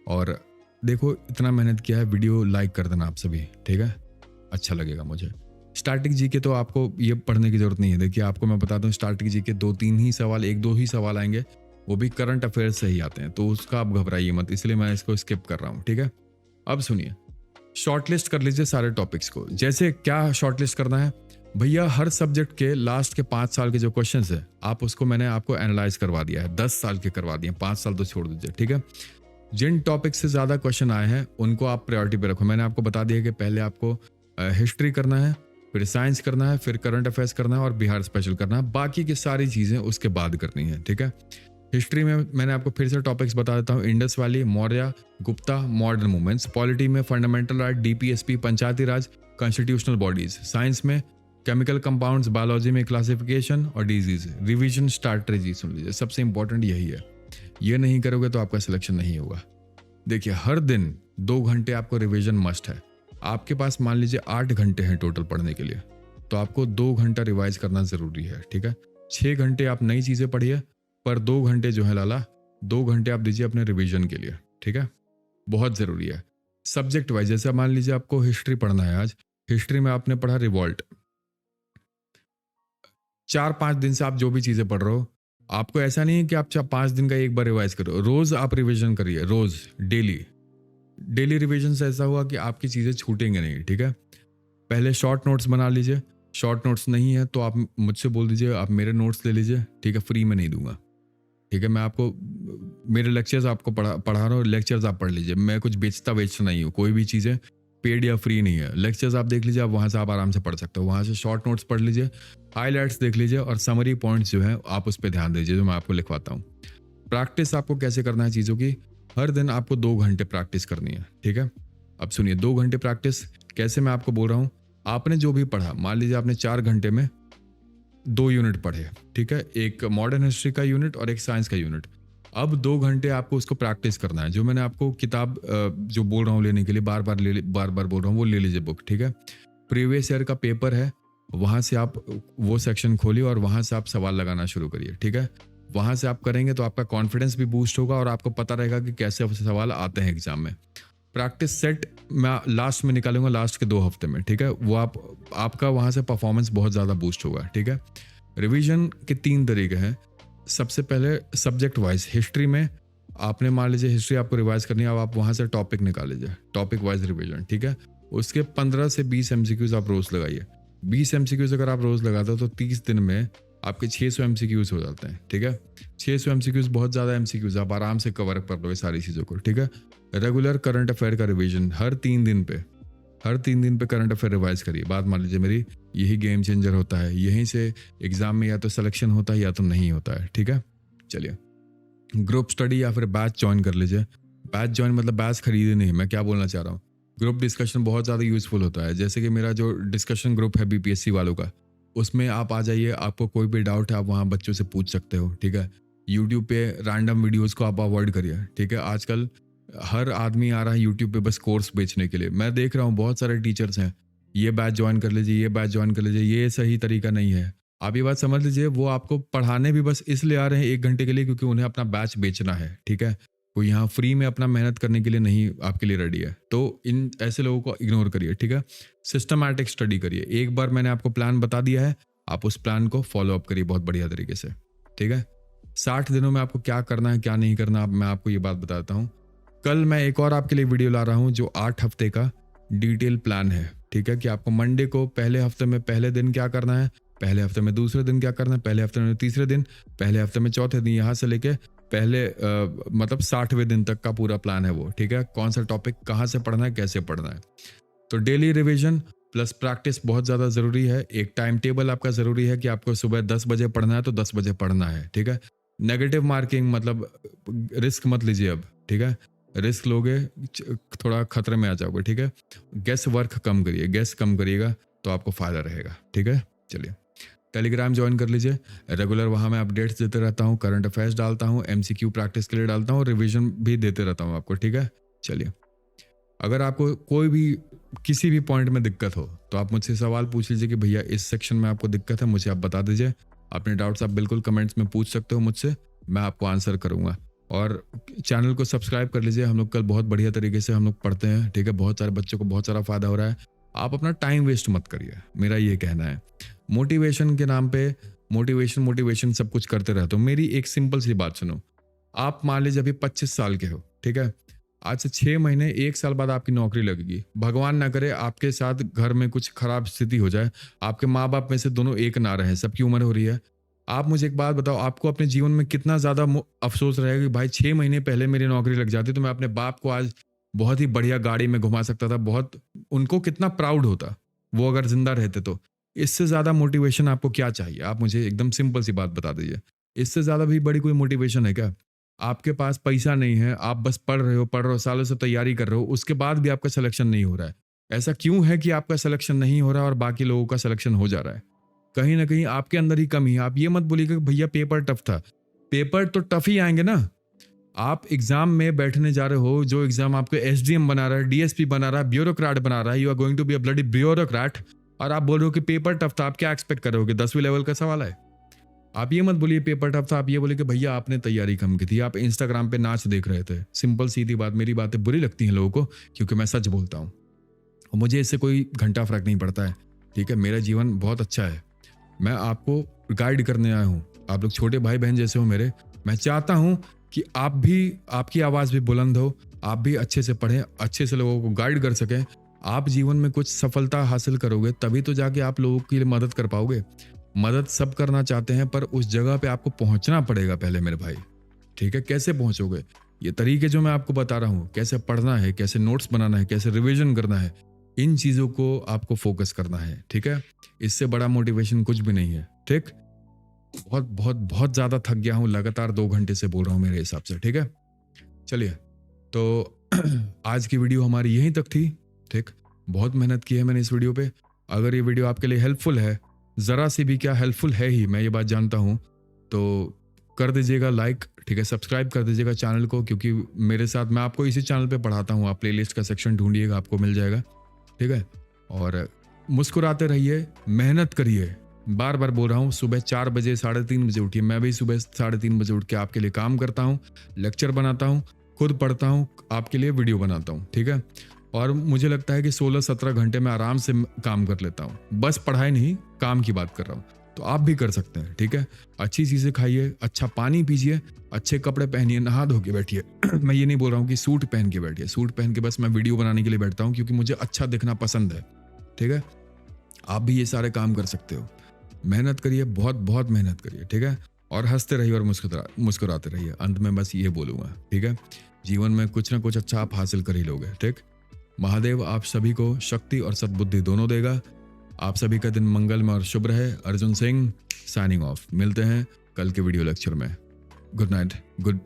और देखो, इतना मेहनत किया है, वीडियो लाइक कर देना आप सभी, ठीक है, अच्छा लगेगा मुझे। स्टैटिक जीके तो आपको ये पढ़ने की जरूरत नहीं है। देखिए, आपको मैं बता दूं, स्टैटिक जीके 2-3 ही सवाल, 1-2 ही सवाल आएंगे, वो भी करंट अफेयर्स से ही आते हैं, तो उसका आप घबराइए मत, इसलिए मैं इसको स्किप कर रहा हूं, ठीक है। अब सुनिए, शॉर्टलिस्ट कर लीजिए सारे टॉपिक्स को। जैसे क्या शॉर्टलिस्ट करना है, भैया हर सब्जेक्ट के लास्ट के 5 साल के जो क्वेश्चन है आप उसको मैंने आपको एनालाइज करवा दिया है, 10 साल के करवा दिए, 5 साल तो छोड़ दीजिए, ठीक है। जिन टॉपिक से ज़्यादा क्वेश्चन आए हैं उनको आप प्रायोरिटी पे रखो। मैंने आपको बता दिया कि पहले आपको हिस्ट्री करना है, फिर साइंस करना है, फिर करंट अफेयर्स करना है और बिहार स्पेशल करना है। बाकी की सारी चीज़ें उसके बाद करनी है, ठीक है। हिस्ट्री में मैंने आपको फिर से टॉपिक्स बता देता हूँ, Indus valley, Maurya, Gupta, modern movements. Polity में फंडामेंटल राइट, डीपीएसपी, पंचायती राज, कॉन्स्टिट्यूशनल बॉडीज। साइंस में केमिकल कंपाउंड्स, बायोलॉजी में क्लासिफिकेशन और डिजीज। रिवीजन स्ट्रैटेजी सुन लीजिए, सबसे इंपॉर्टेंट यही है। ये नहीं करोगे तो आपका सिलेक्शन नहीं होगा। देखिए हर दिन 2 घंटे आपको रिवीजन मस्ट है। आपके पास मान लीजिए 8 घंटे हैं टोटल पढ़ने के लिए, तो आपको 2 घंटा रिवाइज करना जरूरी है, ठीक है। 6 घंटे आप नई चीजें पढ़िए, पर 2 घंटे जो है लाला, 2 घंटे आप दीजिए अपने रिवीजन के लिए, ठीक है। बहुत जरूरी है सब्जेक्ट वाइज। जैसे मान लीजिए आपको हिस्ट्री पढ़ना है, आज हिस्ट्री में आपने पढ़ा रिवॉल्ट, 4-5 दिन से आप जो भी चीजें पढ़ रहे हो, आपको ऐसा नहीं है कि आप 5 दिन का एक बार रिवाइज करो, रोज आप रिवीजन करिए, रोज डेली। डेली रिवीजन से ऐसा हुआ कि आपकी चीजें छूटेंगे नहीं, ठीक है। पहले शॉर्ट नोट्स बना लीजिए, शॉर्ट नोट्स नहीं है तो आप मुझसे बोल दीजिए, आप मेरे नोट्स ले लीजिए, ठीक है, फ्री में नहीं दूंगा, ठीक है। मैं आपको मेरे लेक्चर्स आपको पढ़ा रहा हूँ, लेक्चर्स आप पढ़ लीजिए। मैं कुछ बेचता नहीं हूँ, कोई भी चीज़ें पेड या फ्री नहीं है। लेक्चर्स आप देख लीजिए, आप वहाँ से आप आराम से पढ़ सकते हो, वहाँ से शॉर्ट नोट्स पढ़ लीजिए, हाईलाइट्स देख लीजिए और समरी पॉइंट्स जो है आप उस पर ध्यान दीजिए जो मैं आपको लिखवाता हूँ। प्रैक्टिस आपको कैसे करना है चीज़ों की, हर दिन आपको 2 घंटे प्रैक्टिस करनी है, ठीक है। अब सुनिए 2 घंटे प्रैक्टिस कैसे मैं आपको बोल रहा हूँ। आपने जो भी पढ़ा, मान लीजिए आपने 4 घंटे में 2 यूनिट पढ़े, ठीक है, एक मॉडर्न हिस्ट्री का यूनिट और एक साइंस का यूनिट। अब 2 घंटे आपको उसको प्रैक्टिस करना है। जो मैंने आपको किताब जो बोल रहा हूँ लेने के लिए, बार बार बोल रहा हूँ, वो ले लीजिए बुक, ठीक है। प्रीवियस ईयर का पेपर है, वहां से आप वो सेक्शन खोलिए और वहां से आप सवाल लगाना शुरू करिए, ठीक है। वहां से आप करेंगे तो आपका कॉन्फिडेंस भी बूस्ट होगा और आपको पता रहेगा कि कैसे सवाल आते हैं एग्जाम में। प्रैक्टिस सेट मैं लास्ट में निकालूंगा, लास्ट के 2 हफ्ते में, ठीक है। वो आपका वहां से परफॉर्मेंस बहुत ज्यादा बूस्ट होगा, ठीक है। रिवीजन के 3 तरीके हैं। सबसे पहले सब्जेक्ट वाइज, हिस्ट्री में आपने मान लीजिए हिस्ट्री आपको रिवाइज करनी है, अब आप वहां से टॉपिक निकाल लीजिए, टॉपिक वाइज रिवीजन, ठीक है। उसके 15 से 20 एमसीक्यूज आप रोज लगाइए। 20 एमसीक्यूज अगर आप रोज लगाते हो तो 30 दिन में आपके 600 एमसीक्यूज हो जाते हैं, ठीक है। 600 एमसीक्यूज बहुत ज्यादा एमसीक्यूज, आप आराम से कवर कर लो सारी चीजों को, ठीक है। रेगुलर करंट अफेयर का रिवीजन हर 3 दिन पे, हर 3 दिन पे करंट अफेयर रिवाइज करिए। बात मान लीजिए मेरी, यही गेम चेंजर होता है। यहीं से एग्जाम में या तो सिलेक्शन होता है या तो नहीं होता है, ठीक है। चलिए ग्रुप स्टडी या फिर बैच ज्वाइन कर लीजिए। बैच ज्वाइन मतलब बैच खरीदे नहीं, मैं क्या बोलना चाह रहा हूँ, ग्रुप डिस्कशन बहुत ज़्यादा यूजफुल होता है। जैसे कि मेरा जो डिस्कशन ग्रुप है बीपीएससी वालों का, उसमें आप आ जाइए, आपको कोई भी डाउट है आप वहाँ बच्चों से पूछ सकते हो, ठीक है। यूट्यूब पे रैंडम वीडियोज़ को आप अवॉइड करिए, ठीक है। आजकल हर आदमी आ रहा है यूट्यूब पे बस कोर्स बेचने के लिए। मैं देख रहा हूँ बहुत सारे टीचर्स हैं, ये बैच ज्वाइन कर लीजिए, ये बैच ज्वाइन कर लीजिए, ये सही तरीका नहीं है। आप ये बात समझ लीजिए, वो आपको पढ़ाने भी बस इसलिए आ रहे हैं 1 घंटे के लिए क्योंकि उन्हें अपना बैच बेचना है, ठीक है। कोई यहाँ फ्री में अपना मेहनत करने के लिए नहीं आपके लिए रेडी है। तो इन ऐसे लोगों को इग्नोर करिए, ठीक है। सिस्टमैटिक स्टडी करिए। एक बार मैंने आपको प्लान बता दिया है, आप उस प्लान को फॉलो अप करिए बहुत बढ़िया तरीके से, ठीक है। 60 दिनों में आपको क्या करना है क्या नहीं करना, मैं आपको ये बात बताता हूँ। कल मैं एक और आपके लिए वीडियो ला रहा हूँ जो 8 हफ्ते का डिटेल प्लान है, ठीक है। कि आपको मंडे को पहले हफ्ते में पहले दिन क्या करना है, पहले हफ्ते में दूसरे दिन क्या करना है, पहले हफ्ते में तीसरे दिन, पहले हफ्ते में चौथे दिन, यहाँ से लेके पहले मतलब 60वें दिन तक का पूरा प्लान है वो, ठीक है। कौन सा टॉपिक कहाँ से पढ़ना है, कैसे पढ़ना है। तो डेली रिवीजन प्लस प्रैक्टिस बहुत ज़्यादा ज़रूरी है। एक टाइम टेबल आपका ज़रूरी है कि आपको सुबह 10 बजे पढ़ना है तो 10 बजे पढ़ना है, ठीक है। नेगेटिव मार्किंग मतलब रिस्क मत लीजिए अब, ठीक है। रिस्क लोगे थोड़ा खतरे में आ जाओगे, ठीक है। गेस वर्क कम करिए, गेस कम करिएगा तो आपको फ़ायदा रहेगा, ठीक है। चलिए टेलीग्राम ज्वाइन कर लीजिए, रेगुलर वहाँ मैं अपडेट्स देते रहता हूँ, करंट अफेयर्स डालता हूँ, एमसीक्यू प्रैक्टिस के लिए डालता हूँ, रिवीजन भी देते रहता हूँ आपको, ठीक है। चलिए अगर आपको कोई भी किसी भी पॉइंट में दिक्कत हो तो आप मुझसे सवाल पूछ लीजिए कि भैया इस सेक्शन में आपको दिक्कत है, मुझे आप बता दीजिए। अपने डाउट्स आप बिल्कुल कमेंट्स में पूछ सकते हो मुझसे, मैं आपको आंसर करूँगा। और चैनल को सब्सक्राइब कर लीजिए, हम लोग कल बहुत बढ़िया तरीके से हम लोग पढ़ते हैं, ठीक है। बहुत सारे बच्चों को बहुत सारा फायदा हो रहा है। आप अपना टाइम वेस्ट मत करिए, मेरा ये कहना है। मोटिवेशन के नाम पे मोटिवेशन सब कुछ करते रहते हो। मेरी एक सिंपल सी बात सुनो, आप मान लीजिए अभी 25 साल के हो, ठीक है। आज से 6 महीने 1 साल बाद आपकी नौकरी लगेगी। भगवान ना करे आपके साथ घर में कुछ खराब स्थिति हो जाए, आपके माँ-बाप में से दोनों एक ना रहें, सबकी उम्र हो रही है। आप मुझे एक बात बताओ, आपको अपने जीवन में कितना ज़्यादा अफ़सोस रहेगा कि भाई 6 महीने पहले मेरी नौकरी लग जाती तो मैं अपने बाप को आज बहुत ही बढ़िया गाड़ी में घुमा सकता था, बहुत उनको कितना प्राउड होता, वो अगर ज़िंदा रहते तो। इससे ज़्यादा मोटिवेशन आपको क्या चाहिए? आप मुझे एकदम सिंपल सी बात बता दीजिए। इससे ज़्यादा भी बड़ी कोई मोटिवेशन है क्या? आपके पास पैसा नहीं है, आप बस पढ़ रहे हो, सालों से तैयारी कर रहे हो, उसके बाद भी आपका सिलेक्शन नहीं हो रहा है। ऐसा क्यों है कि आपका सिलेक्शन नहीं हो रहा है और बाकी लोगों का सिलेक्शन हो जा रहा है? कहीं न कहीं आपके अंदर ही कमी है। आप ये मत बोलिएगा कि भैया पेपर टफ था। पेपर तो टफ ही आएँगे ना। आप एग्ज़ाम में बैठने जा रहे हो, जो एग्ज़ाम आपको एसडीएम बना रहा है, डीएसपी बना रहा है, ब्यूरोक्रेट बना रहा है, you are going to be a bloody bureaucrat, और आप बोल रहे हो कि पेपर टफ था। आप क्या एक्सपेक्ट कर रहे हो कि 10वीं लेवल का सवाल है? आप ये मत बोलिए पेपर टफ था, आप ये बोलिए कि भैया आपने तैयारी कम की थी, आप इंस्टाग्राम पे नाच देख रहे थे। सिंपल सीधी बात, मेरी बातें बुरी लगती हैं लोगों को क्योंकि मैं सच बोलता हूँ और मुझे इससे कोई घंटा फ़र्क नहीं पड़ता है, ठीक है? मेरा जीवन बहुत अच्छा है। मैं आपको गाइड करने आया हूँ। आप लोग छोटे भाई-बहन जैसे हो मेरे। मैं चाहता हूँ कि आप भी, आपकी आवाज़ भी बुलंद हो, आप भी अच्छे से पढ़ें, अच्छे से लोगों को गाइड कर सकें। आप जीवन में कुछ सफलता हासिल करोगे, तभी तो जाके आप लोगों के लिए मदद कर पाओगे। मदद सब करना चाहते हैं, पर उस जगह पे आपको पहुँचना पड़ेगा पहले मेरे भाई, ठीक है? कैसे पहुँचोगे? ये तरीके जो मैं आपको बता रहा हूँ, कैसे पढ़ना है, कैसे नोट्स बनाना है, कैसे रिविज़न करना है, इन चीज़ों को आपको फ़ोकस करना है, ठीक है? इससे बड़ा मोटिवेशन कुछ भी नहीं है, ठीक? बहुत, बहुत, बहुत ज़्यादा थक गया हूँ, लगातार 2 घंटे से बोल रहा हूँ मेरे हिसाब से, ठीक है? चलिए, तो आज की वीडियो हमारी यहीं तक थी, ठीक? बहुत मेहनत की है मैंने इस वीडियो पे। अगर ये वीडियो आपके लिए हेल्पफुल है, ज़रा सी भी क्या हेल्पफुल है ही, मैं ये बात जानता हूँ, तो कर दीजिएगा लाइक, ठीक है? सब्सक्राइब कर दीजिएगा चैनल को, क्योंकि मेरे साथ मैं आपको इसी चैनल पे पढ़ाता हूँ। आप प्लेलिस्ट का सेक्शन ढूँढिएगा, आपको मिल जाएगा, ठीक है? और मुस्कुराते रहिए, मेहनत करिए। बार-बार बोल रहा हूँ, सुबह 4 बजे, 3:30 बजे उठिए। मैं भी सुबह 3:30 बजे उठ के आपके लिए काम करता हूँ, लेक्चर बनाता हूँ, खुद पढ़ता हूँ, आपके लिए वीडियो बनाता हूँ, ठीक है? और मुझे लगता है कि 16-17 घंटे में आराम से काम कर लेता हूँ। बस पढ़ाई नहीं, काम की बात कर रहा हूँ। तो आप भी कर सकते हैं, ठीक है? अच्छी चीज़ें खाइए, अच्छा पानी पीजिए, अच्छे कपड़े पहनिए, नहा धो के बैठिए। मैं ये नहीं बोल रहा हूँ कि सूट पहन के बैठिए। सूट पहन के बस मैं वीडियो बनाने के लिए बैठता हूँ, क्योंकि मुझे अच्छा दिखना पसंद है, ठीक है? आप भी ये सारे काम कर सकते हो। मेहनत करिए, बहुत-बहुत मेहनत करिए, ठीक है? और हँसते रहिए और मुस्कुराते रहिए। अंत में बस ये बोलूँगा, ठीक है? जीवन में कुछ ना कुछ अच्छा आप हासिल कर ही लोगे, ठीक? महादेव आप सभी को शक्ति और सद्बुद्धि दोनों देगा। आप सभी का दिन मंगलमय और शुभ रहे। Arjun Singh signing off. मिलते हैं कल के वीडियो लेक्चर में। Good night, good